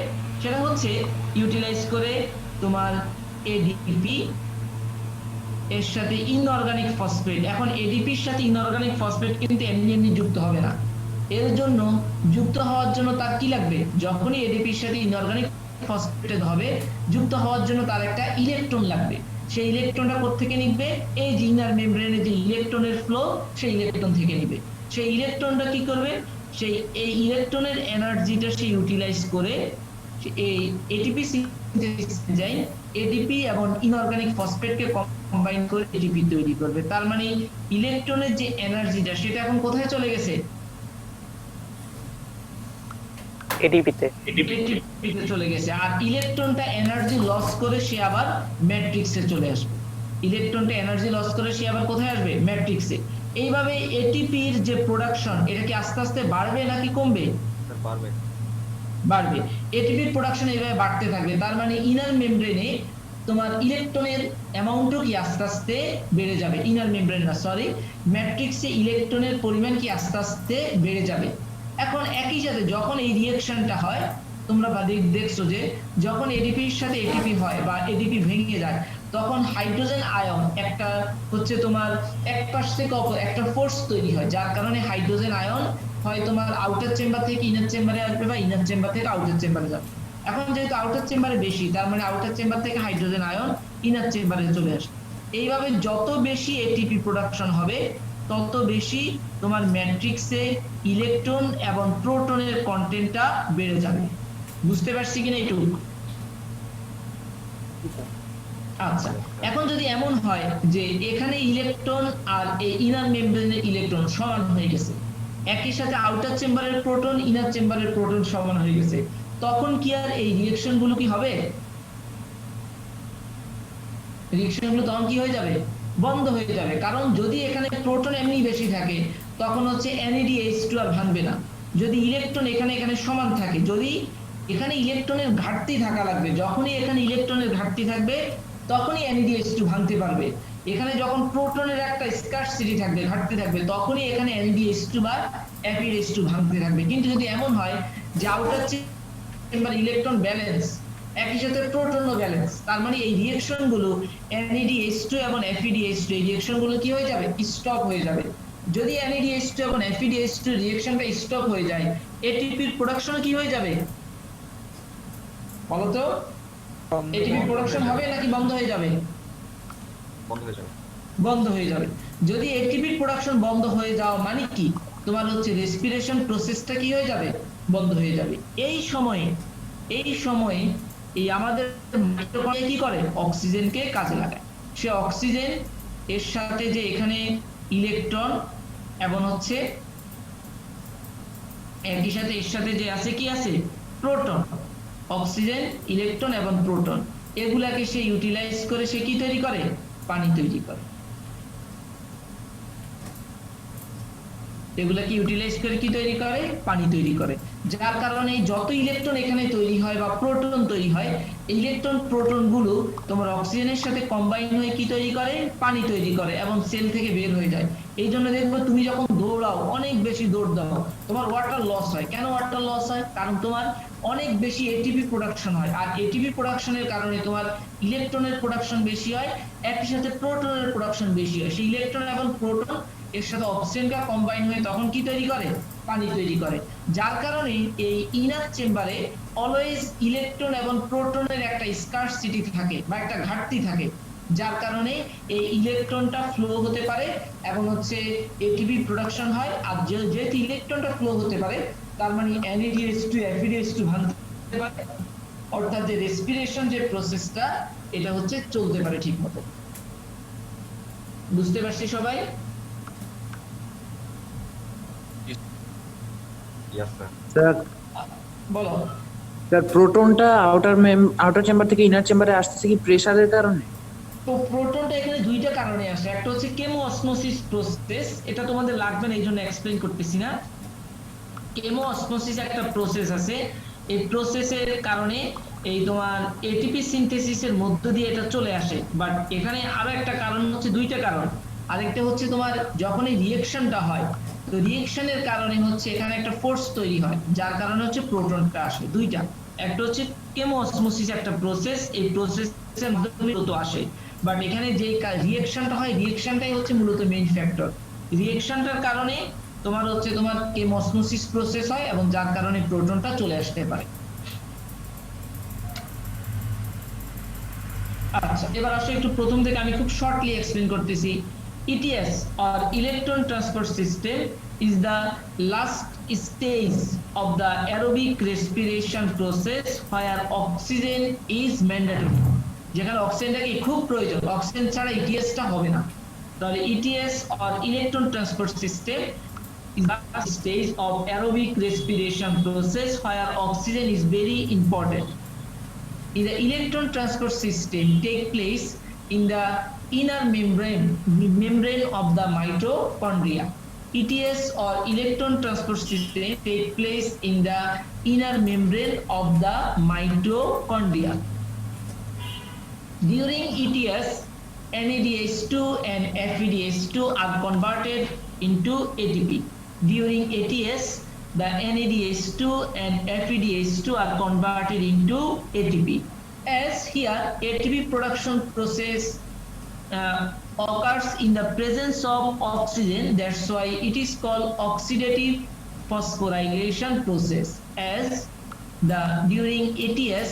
B: সেটা হচ্ছে ইউটিলাইজ করে তোমার ADP এর সাথে ইনঅর্গানিক ফসফেট। এখন ADP-র সাথে ইনঅর্গানিক ফসফেট কিন্তু এমনি এমনি যুক্ত হবে না। এর জন্য যুক্ত হওয়ার জন্য তার কি লাগবে? যখনই ADP-র সাথে ইনঅর্গানিক ফসফেট হবে, যুক্ত হওয়ার জন্য তার একটা ইলেকট্রন লাগবে। সেই ইলেকট্রনটা কোত্থেকে নিবে? এই যে ইনার মেমব্রেনে যে ইলেকট্রনের ফ্লো, সেই ইলেকট্রন থেকে নিবে। সেই ইলেকট্রনটা কি করবে? এই ইলেকট্রনের এনার্জিটা সে ইউটিলাইজ করে এই ATP সিনথেসিস এনজাইম ADP এবং ইনঅর্গানিক ফসফেটকে কম্বাইন করে ATP তৈরি করবে। তার মানে ইলেকট্রনের যে এনার্জিটা সেটা এখন কোথায় চলে গেছে? ATP তে চলে গেছে। আর ইলেকট্রনটা এনার্জি লস করে সে আবার ম্যাট্রিক্সে চলে আসবে। ইলেকট্রনটা এনার্জি লস করে সে আবার কোথায় আসবে? ম্যাট্রিক্সে। এইভাবে ATP-র যে প্রোডাকশন এটা কি আস্তে আস্তে বাড়বে নাকি কমবে? বাড়বে। ATP-র প্রোডাকশন এইভাবে বাড়তে থাকবে। তার মানে ইনার মেমব্রেনে তোমার ইলেকট্রনের অ্যামাউন্টও কি আস্তে আস্তে বেড়ে যাবে। ইনার মেমব্রেন না, সরি, ম্যাট্রিক্সে ইলেকট্রনের পরিমাণ কি আস্তে আস্তে বেড়ে যাবে। এখন একই সাথে যখন এই রিঅ্যাকশনটা হয়, তোমরা দেখছো যে যখন ADP-র সাথে ATP হয় বা ADP ভেঙে যায়, তখন হাইড্রোজেন আয়ন একটা হচ্ছে তোমার এক পাশ থেকে অপর একটা ফোর্স তৈরি হয়, যার কারণে হাইড্রোজেন আয়ন হয় তোমার আউটার চেম্বার থেকে ইনার চেম্বারে আসবে বা ইনার চেম্বার থেকে আউটার চেম্বারে যাবে। এখন যেহেতু আউটার চেম্বারে বেশি, তার মানে আউটার চেম্বার থেকে হাইড্রোজেন আয়ন ইনার চেম্বারে চলে আসবে। এইভাবে যত বেশি ATP প্রোডাকশন হবে তত বেশি তোমার ম্যাট্রিক্সে ইলেকট্রন এবং প্রোটনের কন্টেন্টটা বেড়ে যাবে। বুঝতে পারছি কিনা একটু? আচ্ছা, এখন যদি এমন হয় যে এখানে ইলেকট্রন আর এই ইনার মেমব্রেনের ইলেকট্রন সমান হয়ে গেছে, একই সাথে আউটার চেম্বারের প্রোটন ইনার চেম্বারের প্রোটন সমান হয়ে গেছে, তখন কি আর এই রিঅ্যাকশন গুলো কি হবে? রিঅ্যাকশন গুলো তখন কি হয়ে যাবে? বন্ধ হয়ে যাবে। কারণ যদি এখানে প্রোটন এমনি বেশি থাকে তখন হচ্ছে NADH2 আর ভাঙবে না। যদি ইলেকট্রন এখানে এখানে সমান থাকে, যদি এখানে ইলেকট্রনের ঘাটতি থাকা লাগবে, যখনই এখানে ইলেকট্রনের ঘাটতি থাকবে তখনই NADH2 ভাঙতে পারবে। এখানে যখন প্রোটনের একটা স্কারসিটি থাকবে, ঘাটতি থাকবে, তখনই এখানে NADH2 বা FeH2 ভাঙতে থাকবে। কিন্তু যদি এমন হয় যে আউটার চেম্বার ইলেকট্রন ব্যালেন্স, একই সাথে প্রোটনও ব্যালেন্স, তার মানে এই রিঅ্যাকশন গুলো NADH2 এবং FeDH2 এই রিঅ্যাকশন গুলো কি হয়ে যাবে? স্টপ হয়ে যাবে। যদি NADH2 এবং FeDH2 রিঅ্যাকশনটা স্টপ হয়ে যায়, এটিপির প্রোডাকশন কি হয়ে যাবে বলো তো? এটিপি প্রোডাকশন হবে নাকি বন্ধ হয়ে যাবে? বন্ধ হয়ে যাবে। যদি এটিপির প্রোডাকশন বন্ধ হয়ে যাওয়া মানে কি, তোমার হচ্ছে রেসপিরেশন প্রসেসটা কি হয়ে যাবে? বন্ধ হয়ে যাবে। এই সময়ে এই আমাদের মাইটোকন্ড্রিয়া কি করে? অক্সিজেনকে কাজে লাগায়। সে অক্সিজেন এর সাথে যে এখানে ইলেকট্রন এবং হচ্ছে একই সাথে এর সাথে যে আছে কি আছে? প্রোটন। অক্সিজেন, ইলেকট্রন এবং প্রোটন, এগুলাকে সে ইউটিলাইজ করে সে কি তৈরি করে? পানি তৈরি করে। এগুলাকে ইউটিলাইজ করে কি তৈরি করে? পানি তৈরি করে। যার কারণে যত ইলেকট্রন এখানে তৈরি হয় বা প্রোটন তৈরি হয়, ইলেকট্রন প্রোটন গুলো তোমার অক্সিজেনের সাথে কম্বাইন হয়ে কি তৈরি করে? পানি তৈরি করে এবং সেল থেকে বের হয়ে যায়। এই জন্য দেখবে তুমি যখন দৌড়াও, অনেক বেশি দৌড় দাও, তোমার ওয়াটার লস হয়। কেন ওয়াটার লস হয়? কারণ তোমার অনেক বেশি এটিপি প্রোডাকশন হয়, আর এটিপি প্রোডাকশনের কারণে তোমার ইলেকট্রনের প্রোডাকশন বেশি হয়, একই সাথে প্রোটনের প্রোডাকশন বেশি হয়। সেই ইলেকট্রন এবং প্রোটন এর সাথে অক্সিজেনটা কম্বাইন হয়ে তখন কি তৈরি করে? পানি তৈরি করে। যার কারণে এই ইনার চেম্বারে অলওয়েজ ইলেকট্রন এবং প্রোটনের একটা স্কারসিটি থাকে বা একটা ঘাটতি থাকে, যার কারণে এই ইলেকট্রনটা ফ্লো হতে পারে এবং হচ্ছে এটিপি প্রোডাকশন হয়। আর যেহেতু ইলেকট্রনটা ফ্লো হতে পারে, তার মানে NADH2 FeDH2 ভাঙতে পারে, অর্থাৎ যে রেসপিরেশন যে প্রসেসটা এটা হচ্ছে চলতে পারে ঠিক মতো। বুঝতে পারছি সবাই?
F: স্যার
B: বলো।
F: স্যার প্রোটনটা আউটার চেম্বার থেকে ইনার চেম্বারে আসতেছে কি প্রেসারের কারণে?
B: তো প্রোটনটা এখানে দুইটা কারণে আসে। একটা হচ্ছে কেমো অসমোসিস প্রসেস, এটা তোমাদের লাগবে না এই জন্য এক্সপ্লেইন করতেছি না। কেমো অসমোসিস একটা প্রসেস আছে, এই প্রসেসের কারণে এই তোমার এটিপি সিনথেসিসের মধ্য দিয়ে এটা চলে আসে। বাট এখানে আরো একটা কারণ হচ্ছে, দুইটা কারণ। আরেকটা হচ্ছে তোমার যখন এই রিঅ্যাকশনটা হয়, তো রিঅ্যাকশনের কারণে হচ্ছে এখানে একটা ফোর্স তৈরি হয়, যার কারণে হচ্ছে প্রোটনটা আসে। দুইটা, একটা হচ্ছে কেমো অসমোসিস একটা প্রসেস, এই প্রসেসের মাধ্যমে মূলত আসে। বাট এখানে যে রিঅ্যাকশনটা হয়, রিঅ্যাকশনটাই হচ্ছে মূলত মেইন ফ্যাক্টর। রিঅ্যাকশনটার কারণে তোমার হচ্ছে তোমার কেমোসমোসিস প্রসেস হয় এবং যার কারণে প্রোটনটা চলে আসতে পারে। আচ্ছা, এবার আসলে একটু প্রথম থেকে আমি খুব শর্টলি এক্সপ্লেইন করতেছি। ETS or electron transport system is the last stage of the aerobic respiration process where oxygen is mandatory। যেখানে অক্সিজেনটাকে খুব প্রয়োজন, অক্সিজেন ছাড়া ETS টা হবে না। তাহলে ETS or electron transport system is the stage of aerobic respiration process where oxygen is very important. In the electron transport system take place in the inner membrane of the mitochondria. ETS or electron transport system take place in the inner membrane of the mitochondria. During ETS, NADH2 and FeDH2 are converted into ATP. During ATS, the NADH2 and FeDH2 are converted into ATP. As here, ATP production process occurs in the presence of oxygen, that's why it is called oxidative phosphorylation process. As during ATS,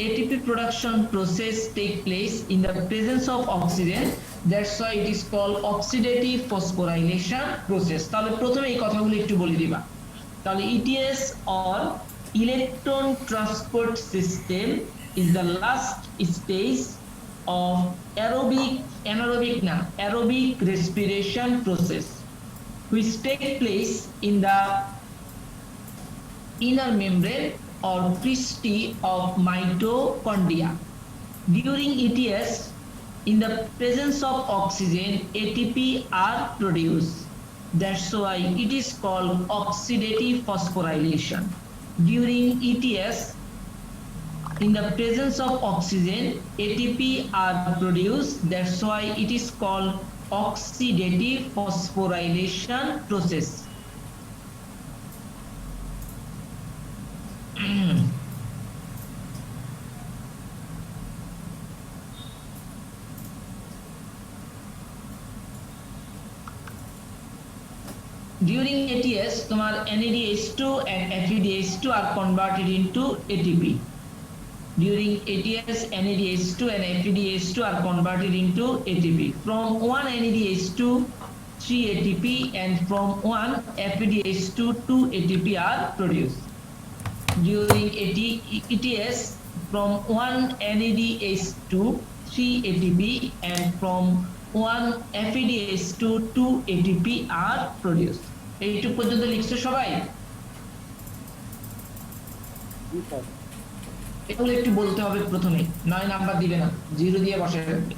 B: ATP production process take place in the presence of oxygen. That's why it is called oxidative phosphorylation process. তাহলে প্রথমে এই কথাগুলো একটু বলে দিবা। তাহলে ETS or electron transport system is the last stage of anaerobic respiration process, which take place in the inner membrane or cristae of mitochondria. During ETS, in the presence of oxygen, ATP are produced. That's why it is called oxidative phosphorylation. During ETS, in the presence of oxygen, ATP are produced. That's why it is called oxidative phosphorylation process. During ATS, তোমার NADH2 and FADH2 are converted into ATP. During ATS, NADH2 and FADH2 are converted into ATP. From one NADH2, 3 ATP, and from one FADH2, 2 ATP are produced. During ETS, from one NADH2, 3 ATP, and from one FADH2, 2 ATP are produced. এইটুকু পর্যন্ত লিখছো সবাই? এগুলো একটু বলতে হবে প্রথমে, 9 number দিবে না, 0 দিয়ে বসে রাখবে।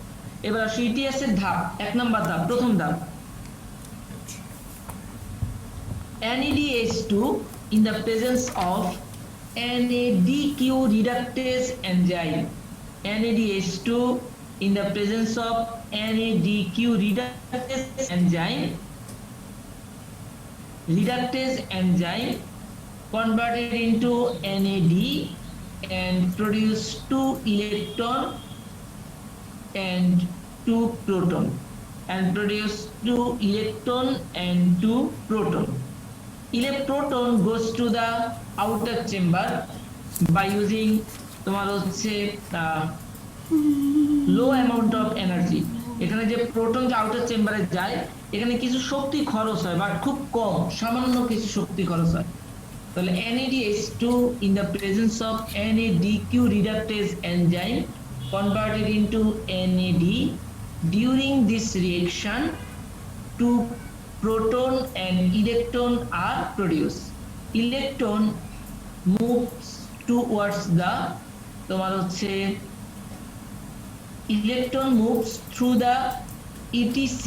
B: এবার আসো ETS এর ধাপ, 1 নাম্বার ধাপ, প্রথম ধাপ। NADH2 in the presence of NADQ reductase enzyme. NADH2 in the presence of NADQ reductase enzyme converted into NAD and produce 2 electron and 2 proton and produce 2 electron and 2 proton. Electron goes to the outer chamber by using তোমার হচ্ছে লো amount of energy. এখানে যে proton যে outer চেম্বারে যায়, এখানে কিছু শক্তি খরচ হয়, বাট খুব কম, সামান্য কিছু শক্তি খরচ হয়। তাহলে NADH2 in the presence of NADQ reductase enzyme converted into NAD. During this reaction, 2 proton and electron are produced. Electron moves towards the তোমার হচ্ছে electron moves through the ETC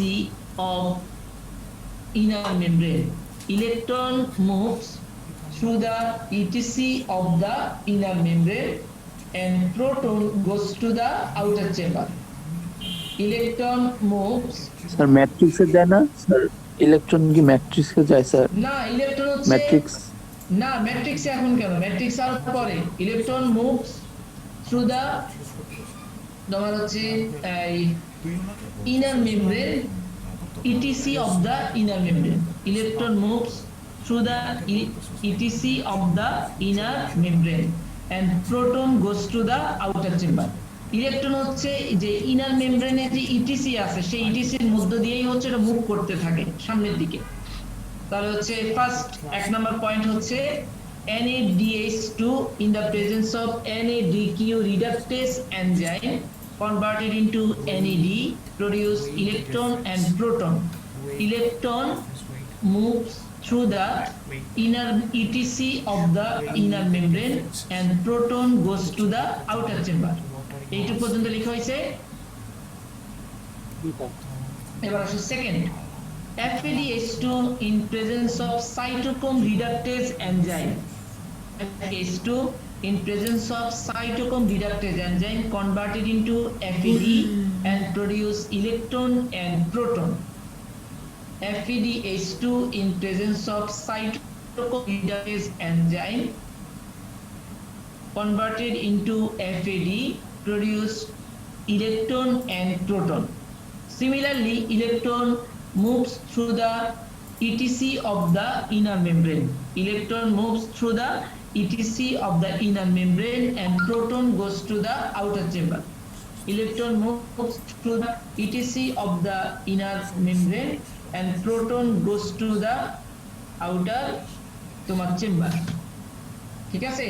B: of inner membrane. Electron moves through the ETC of the inner membrane and proton goes to the outer chamber. Electron moves.
E: Sir ম্যাট্রিক্সে যায় না sir? Electron কি ম্যাট্রিক্সে যায় sir?
B: না, electron হচ্ছে
E: matrix
B: না, ম্যাট্রিক্সে এখন কেন? ম্যাট্রিক্স আর পরে। ইলেকট্রন মুভস থ্রু দা তোমার হচ্ছে inner membrane, ETC of the inner membrane. Electron moves through the ETC of the inner membrane and proton goes to the outer chamber. Electron হচ্ছে যে ইনার মেমব্রেনে যে ইটিসি আছে, সেই ইটিসির মধ্য দিয়েই হচ্ছে এটা মুভ করতে থাকে সামনের দিকে। তাহলে হচ্ছে ফার্স্ট 1 নাম্বার পয়েন্ট হচ্ছে NADH2 in the presence of NADQ reductase enzyme converted into NAD produce electron and proton. Electron moves through the inner ETC of the inner membrane and proton goes to the outer chamber. এইটুকু পর্যন্ত লেখা হয়েছে। এবার আসো second, FADH2 in presence of cytochrome reductase enzyme. FADH2 in presence of cytochrome reductase enzyme converted into FAD and produce electron and proton. FADH2 in presence of cytochrome reductase enzyme converted into FAD produce electron and proton. Similarly, electron moves through the ETC of the inner membrane. Electron moves through the etc of the inner membrane and proton goes to the outer chamber. Electron moves through the etc of the inner membrane and proton goes to the outer তোমার chamber. ঠিক আছে?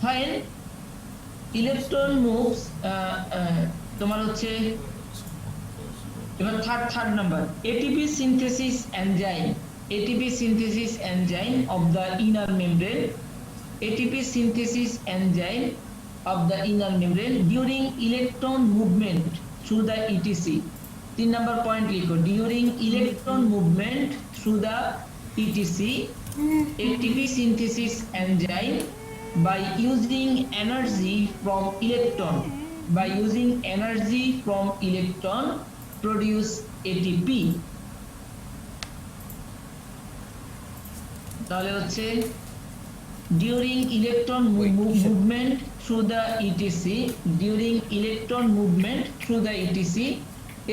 B: When electron moves তোমার হচ্ছে এবার third number ATP synthesis enzyme of the inner membrane ATP synthesis enzyme of the inner membrane during electron movement through the ETC 3 number point লিখো during electron movement through the ETC ATP synthesis enzyme by using energy from electron produce ATP তাহলে হচ্ছে during electron movement through the ETC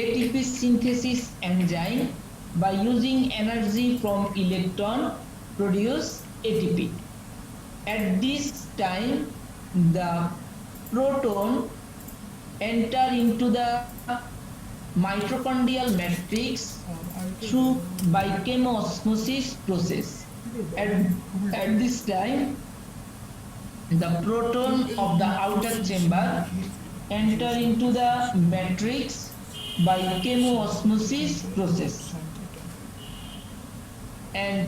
B: ATP synthesis enzyme by using energy from electron produce ATP. At this time the proton enter into the mitochondrial matrix through by chemoosmosis process. At this time the proton of the outer chamber enter into the matrix by chemoosmosis process and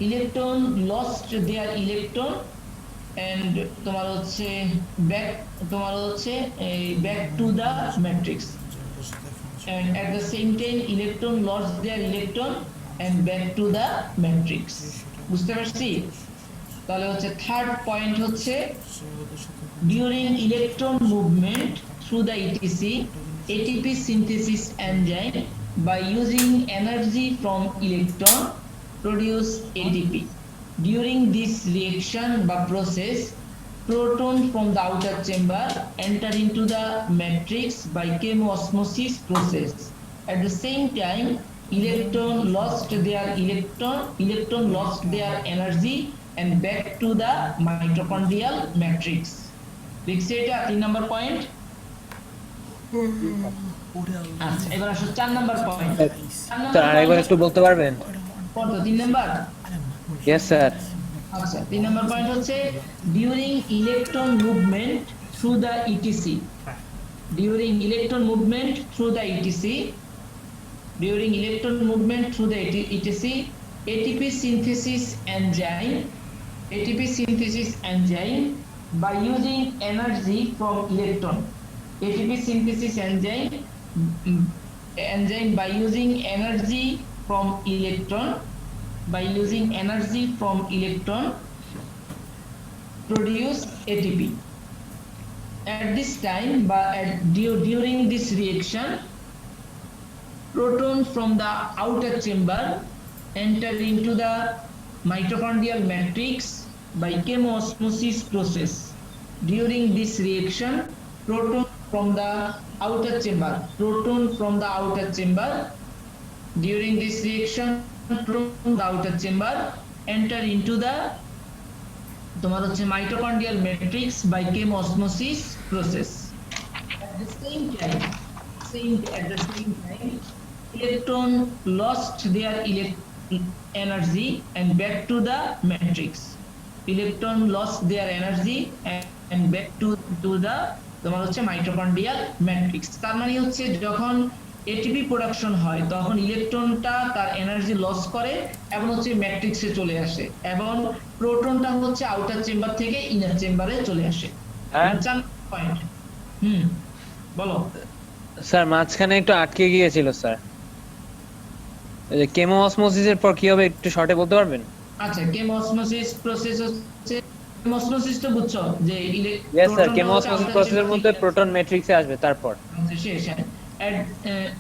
B: electron lost their electron and তোমার হচ্ছে back to the matrix and at the same time electron lost their electron and back to the matrix বুঝতে পারছি তাহলে হচ্ছে third point হচ্ছে during electron movement through the ETC ATP synthesis enzyme by using energy from electron produce ATP. During this reaction by process proton from the outer chamber enter into the matrix by chemoosmosis process. At the same time electron lost their energy and back to the mitochondrial matrix. লিখছে এটা 3 number point. আচ্ছা এবার আসো 4 number point.
G: Sir আরেকবার একটু বলতে পারবেন?
B: কত 3 নাম্বার?
G: Yes sir.
B: আচ্ছা 3 নাম্বার পয়েন্ট হচ্ছে during electron movement through the ETC ATP synthesis enzyme by using energy from electron ATP synthesis enzyme by using energy from electron produce ATP. At this time during this reaction proton from the outer chamber enter into the mitochondrial matrix by chemoosmosis process. During this reaction proton from the outer chamber enter into the তোমার হচ্ছে mitochondrial matrix by chemoosmosis process. At the same time electron lost their energy and back to the matrix. তোমার হচ্ছে mitochondrial matrix. তার মানে হচ্ছে যখন ATP production হয় তখন ইলেকট্রনটা তার এনার্জি লস করে এবং হচ্ছে ম্যাট্রিক্সে চলে আসে এবং প্রোটনটা হচ্ছে আউটার চেম্বার থেকে ইনার চেম্বারে চলে আসে। পয়েন্ট বলো
G: স্যার মাঝখানে একটু আটকে গিয়েছিল স্যার, এই যে কেমোঅসমোসিসের পর কি হবে একটু শর্টে বলতে পারবেন?
B: আচ্ছা কেমোঅসমোসিস প্রসেস হচ্ছে কেমোঅসমোসিস তো বুঝছো যে
G: ইয়েস স্যার, কেমোঅসমোসিস প্রসেসের মধ্যে প্রোটন ম্যাট্রিক্সে আসবে তারপর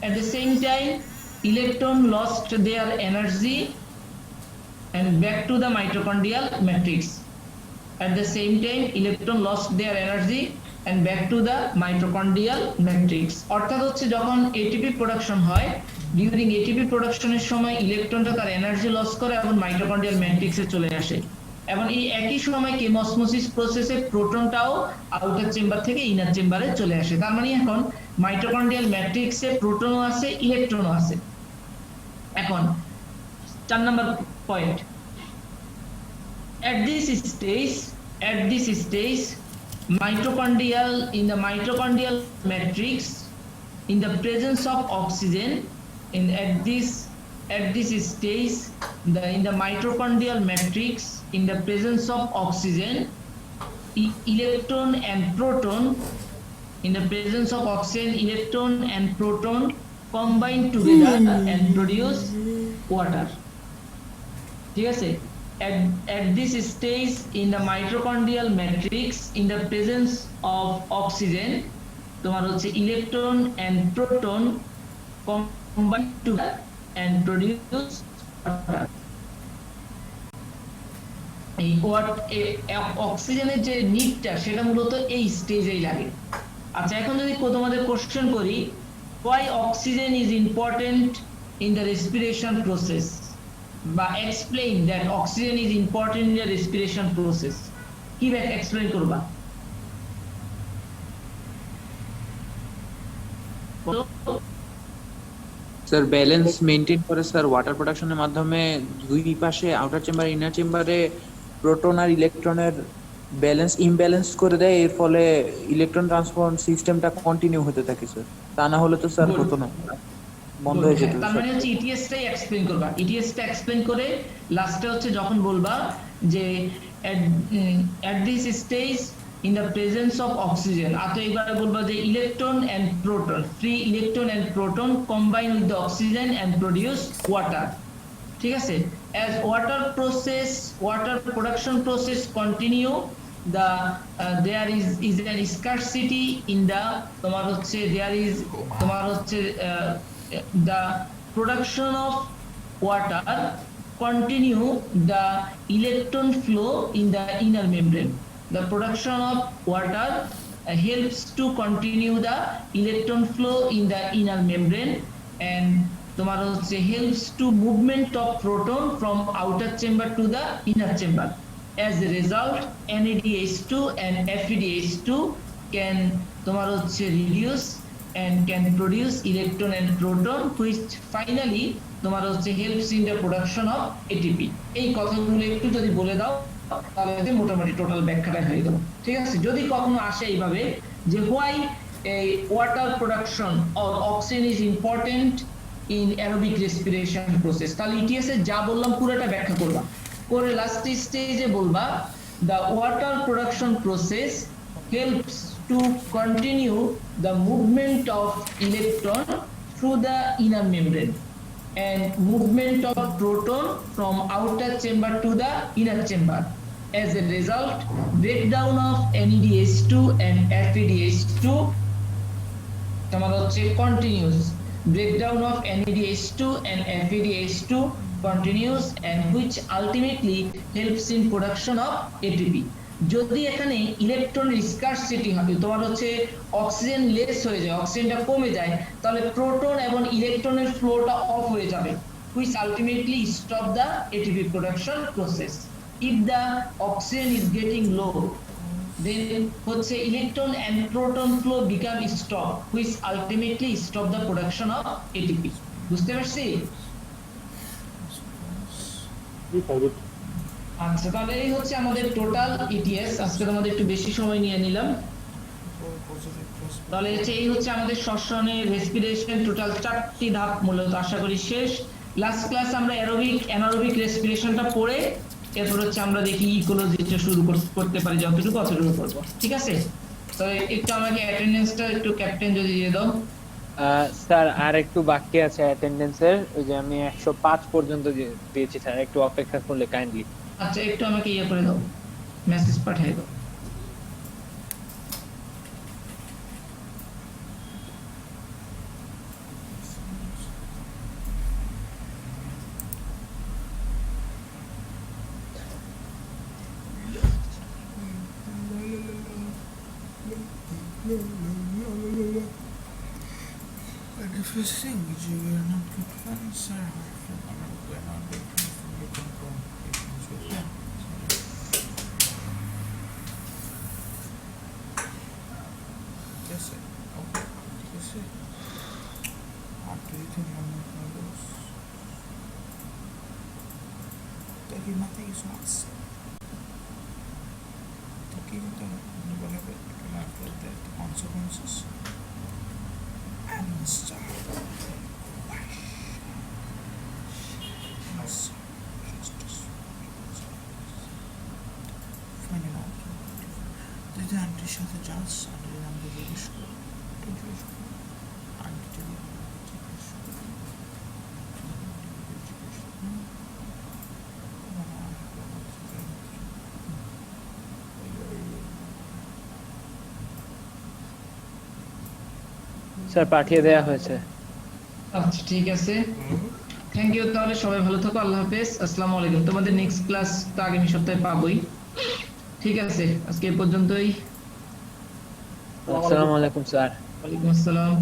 B: at the same time electron lost their energy and back to the mitochondrial matrix. At the same time electron lost their energy and back to the mitochondrial matrix. অর্থাৎ হচ্ছে যখন ATP production হয় during ATP প্রোডাকশনের সময় ইলেকট্রনটা তার energy loss করে এবং mitochondrial ম্যাট্রিক্সে চলে আসে, এবং এই একই সময় কেমোসমোসিস প্রসেসে প্রোটনটাও আউটার চেম্বার থেকে ইনার চেম্বারে চলে আসে। তার মানে এখন মাইটোকন্ড্রিয়াল ম্যাট্রিক্সে প্রোটনও আছে, ইলেকট্রনও আছে। এখন 4 number point, at this stage mitochondrial in the mitochondrial matrix in the presence of oxygen at this stage in the mitochondrial matrix in the presence of oxygen, electron and proton in the presence of oxygen, electron and proton combine together and produce water। ঠিক আছে, at this stage in the mitochondrial matrix in the presence of oxygen, তোমার হচ্ছে electron and proton combine together and produce water। এই অক্সিজেনের যে নিডটা সেটা মূলত এই স্টেজেই লাগে। আচ্ছা, এখন যদি তোমাদের কোশ্চেন করি, why oxygen is important in the respiration process, বা explain that oxygen is important in the respiration process, কি এক্সপ্লেইন করবা?
F: স্যার ব্যালেন্স মেইনটেইন করে স্যার ওয়াটার প্রোডাকশনের মাধ্যমে দুই পাশে আউটার চেম্বার ইনার চেম্বারে প্রোটন আর ইলেকট্রনের ব্যালেন্স ইমব্যালেন্স করে দেয়, এর ফলে ইলেকট্রন ট্রান্সপোর্ট সিস্টেমটা কন্টিনিউ হতে থাকে স্যার। তা না হলে তো স্যার হতো না, বন্ধ হয়ে যেত।
B: তার মানে হচ্ছে ইটিএস টাই এক্সপ্লেইন করবা, ইটিএস টা এক্সপ্লেইন করে লাস্টে হচ্ছে যখন বলবা যে at this stage in the presence of oxygen, আতো একবার বলবা যে electron and proton, free electron and proton combine with the oxygen and produce water. ঠিক আছে, as water production process continue, there is an scarcity in the তোমার হচ্ছে the production of water continue the electron flow in the inner membrane. The production of water helps to continue the electron flow in the inner membrane, and তোমার হচ্ছে helps to movement of proton from outer chamber to the inner chamber. As a result, NADH2 and FeDH2 can তোমার হচ্ছে reduce and can produce electron and proton, which finally তোমার হচ্ছে helps in the production of ATP। এই কথাগুলো একটু যদি বলে দাও তাহলে মোটামুটি টোটাল ব্যাখ্যাটা হয়ে গেল। ঠিক আছে, যদি কখনো আসে এইভাবে যে why a water production or oxygen is important in aerobic respiration process, তাহলে ইটিএস এ যা বললাম পুরোটা ব্যাখ্যা করবা, করে লাস্ট স্টেজে বলবা the water production process helps to continue the movement of electron through the inner membrane and movement of proton from outer chamber to the inner chamber. As a result, breakdown of NADH2 and FeDH2 continues. Breakdown of NADH2 and FeDH2 continues, and which ultimately helps in production of ATP. যদি এখানে ইলেকট্রনের scarcity হবে, তোমার হচ্ছে oxygen less হয়ে যায়, অক্সিজেনটা কমে যায়, তাহলে প্রোটন এবং ইলেকট্রনের ফ্লোটা অফ হয়ে যাবে, which ultimately stop the ATP production process. If the oxygen is getting low, then হচ্ছে electron and proton flow become stop, which ultimately stop the production of ATP। বুঝতে পারছি? আচ্ছা, তাহলে এই হচ্ছে আমাদের টোটাল ইটিএস। আজকে তোমাদের একটু বেশি সময় নিয়ে নিলাম। তাহলে এই হচ্ছে আমাদের শ্বসনের রেসপিরেশন টোটাল 4টি ধাপ মূলত আশা করি শেষ। লাস্ট ক্লাস আমরা অ্যানারোবিক রেসপিরেশনটা পড়ে এরপর হচ্ছে আমরা দেখি ইকোলজিটা শুরু করতে পারি, যতটুকু অতটুকু করব। ঠিক আছে, তো একটু আমাকে অ্যাটেন্ডেন্সটা একটু ক্যাপ্টেন যদি দিয়ে দাও।
G: স্যার আর একটু বাকি আছে অ্যাটেন্ডেন্সের, ওই যে আমি 105 পর্যন্ত দিয়েছি স্যার, একটু অপেক্ষা করলে কাইন্ডলি।
B: আচ্ছা, একটু আমাকে করে দাও, মেসেজ পাঠিয়ে দাও।
H: you think you are not good friends, sir, we're not good friends, then you can go and be friends with them. Yes, sir. Okay. Yes, sir. What do you think I'm not going to do? Tell you nothing is not said. Even though whatever it will have the consequences. And start. Finding out. Dedi antiş atacağız. Annelerden de geliş. Geliş. Annelerden
G: sir পাঠিয়ে দেয়া হয়েছে।
B: আচ্ছা ঠিক আছে, thank you. তাহলে সবাই ভালো থাকো, আল্লাহ হাফেজ, আসসালামু আলাইকুম। তোমাদের নেক্সট ক্লাস তো আগামী সপ্তাহে পাবোই। ঠিক আছে, আজকে এই পর্যন্তই।
G: আসসালামু আলাইকুম স্যার।
B: ওয়ালাইকুম আসসালাম।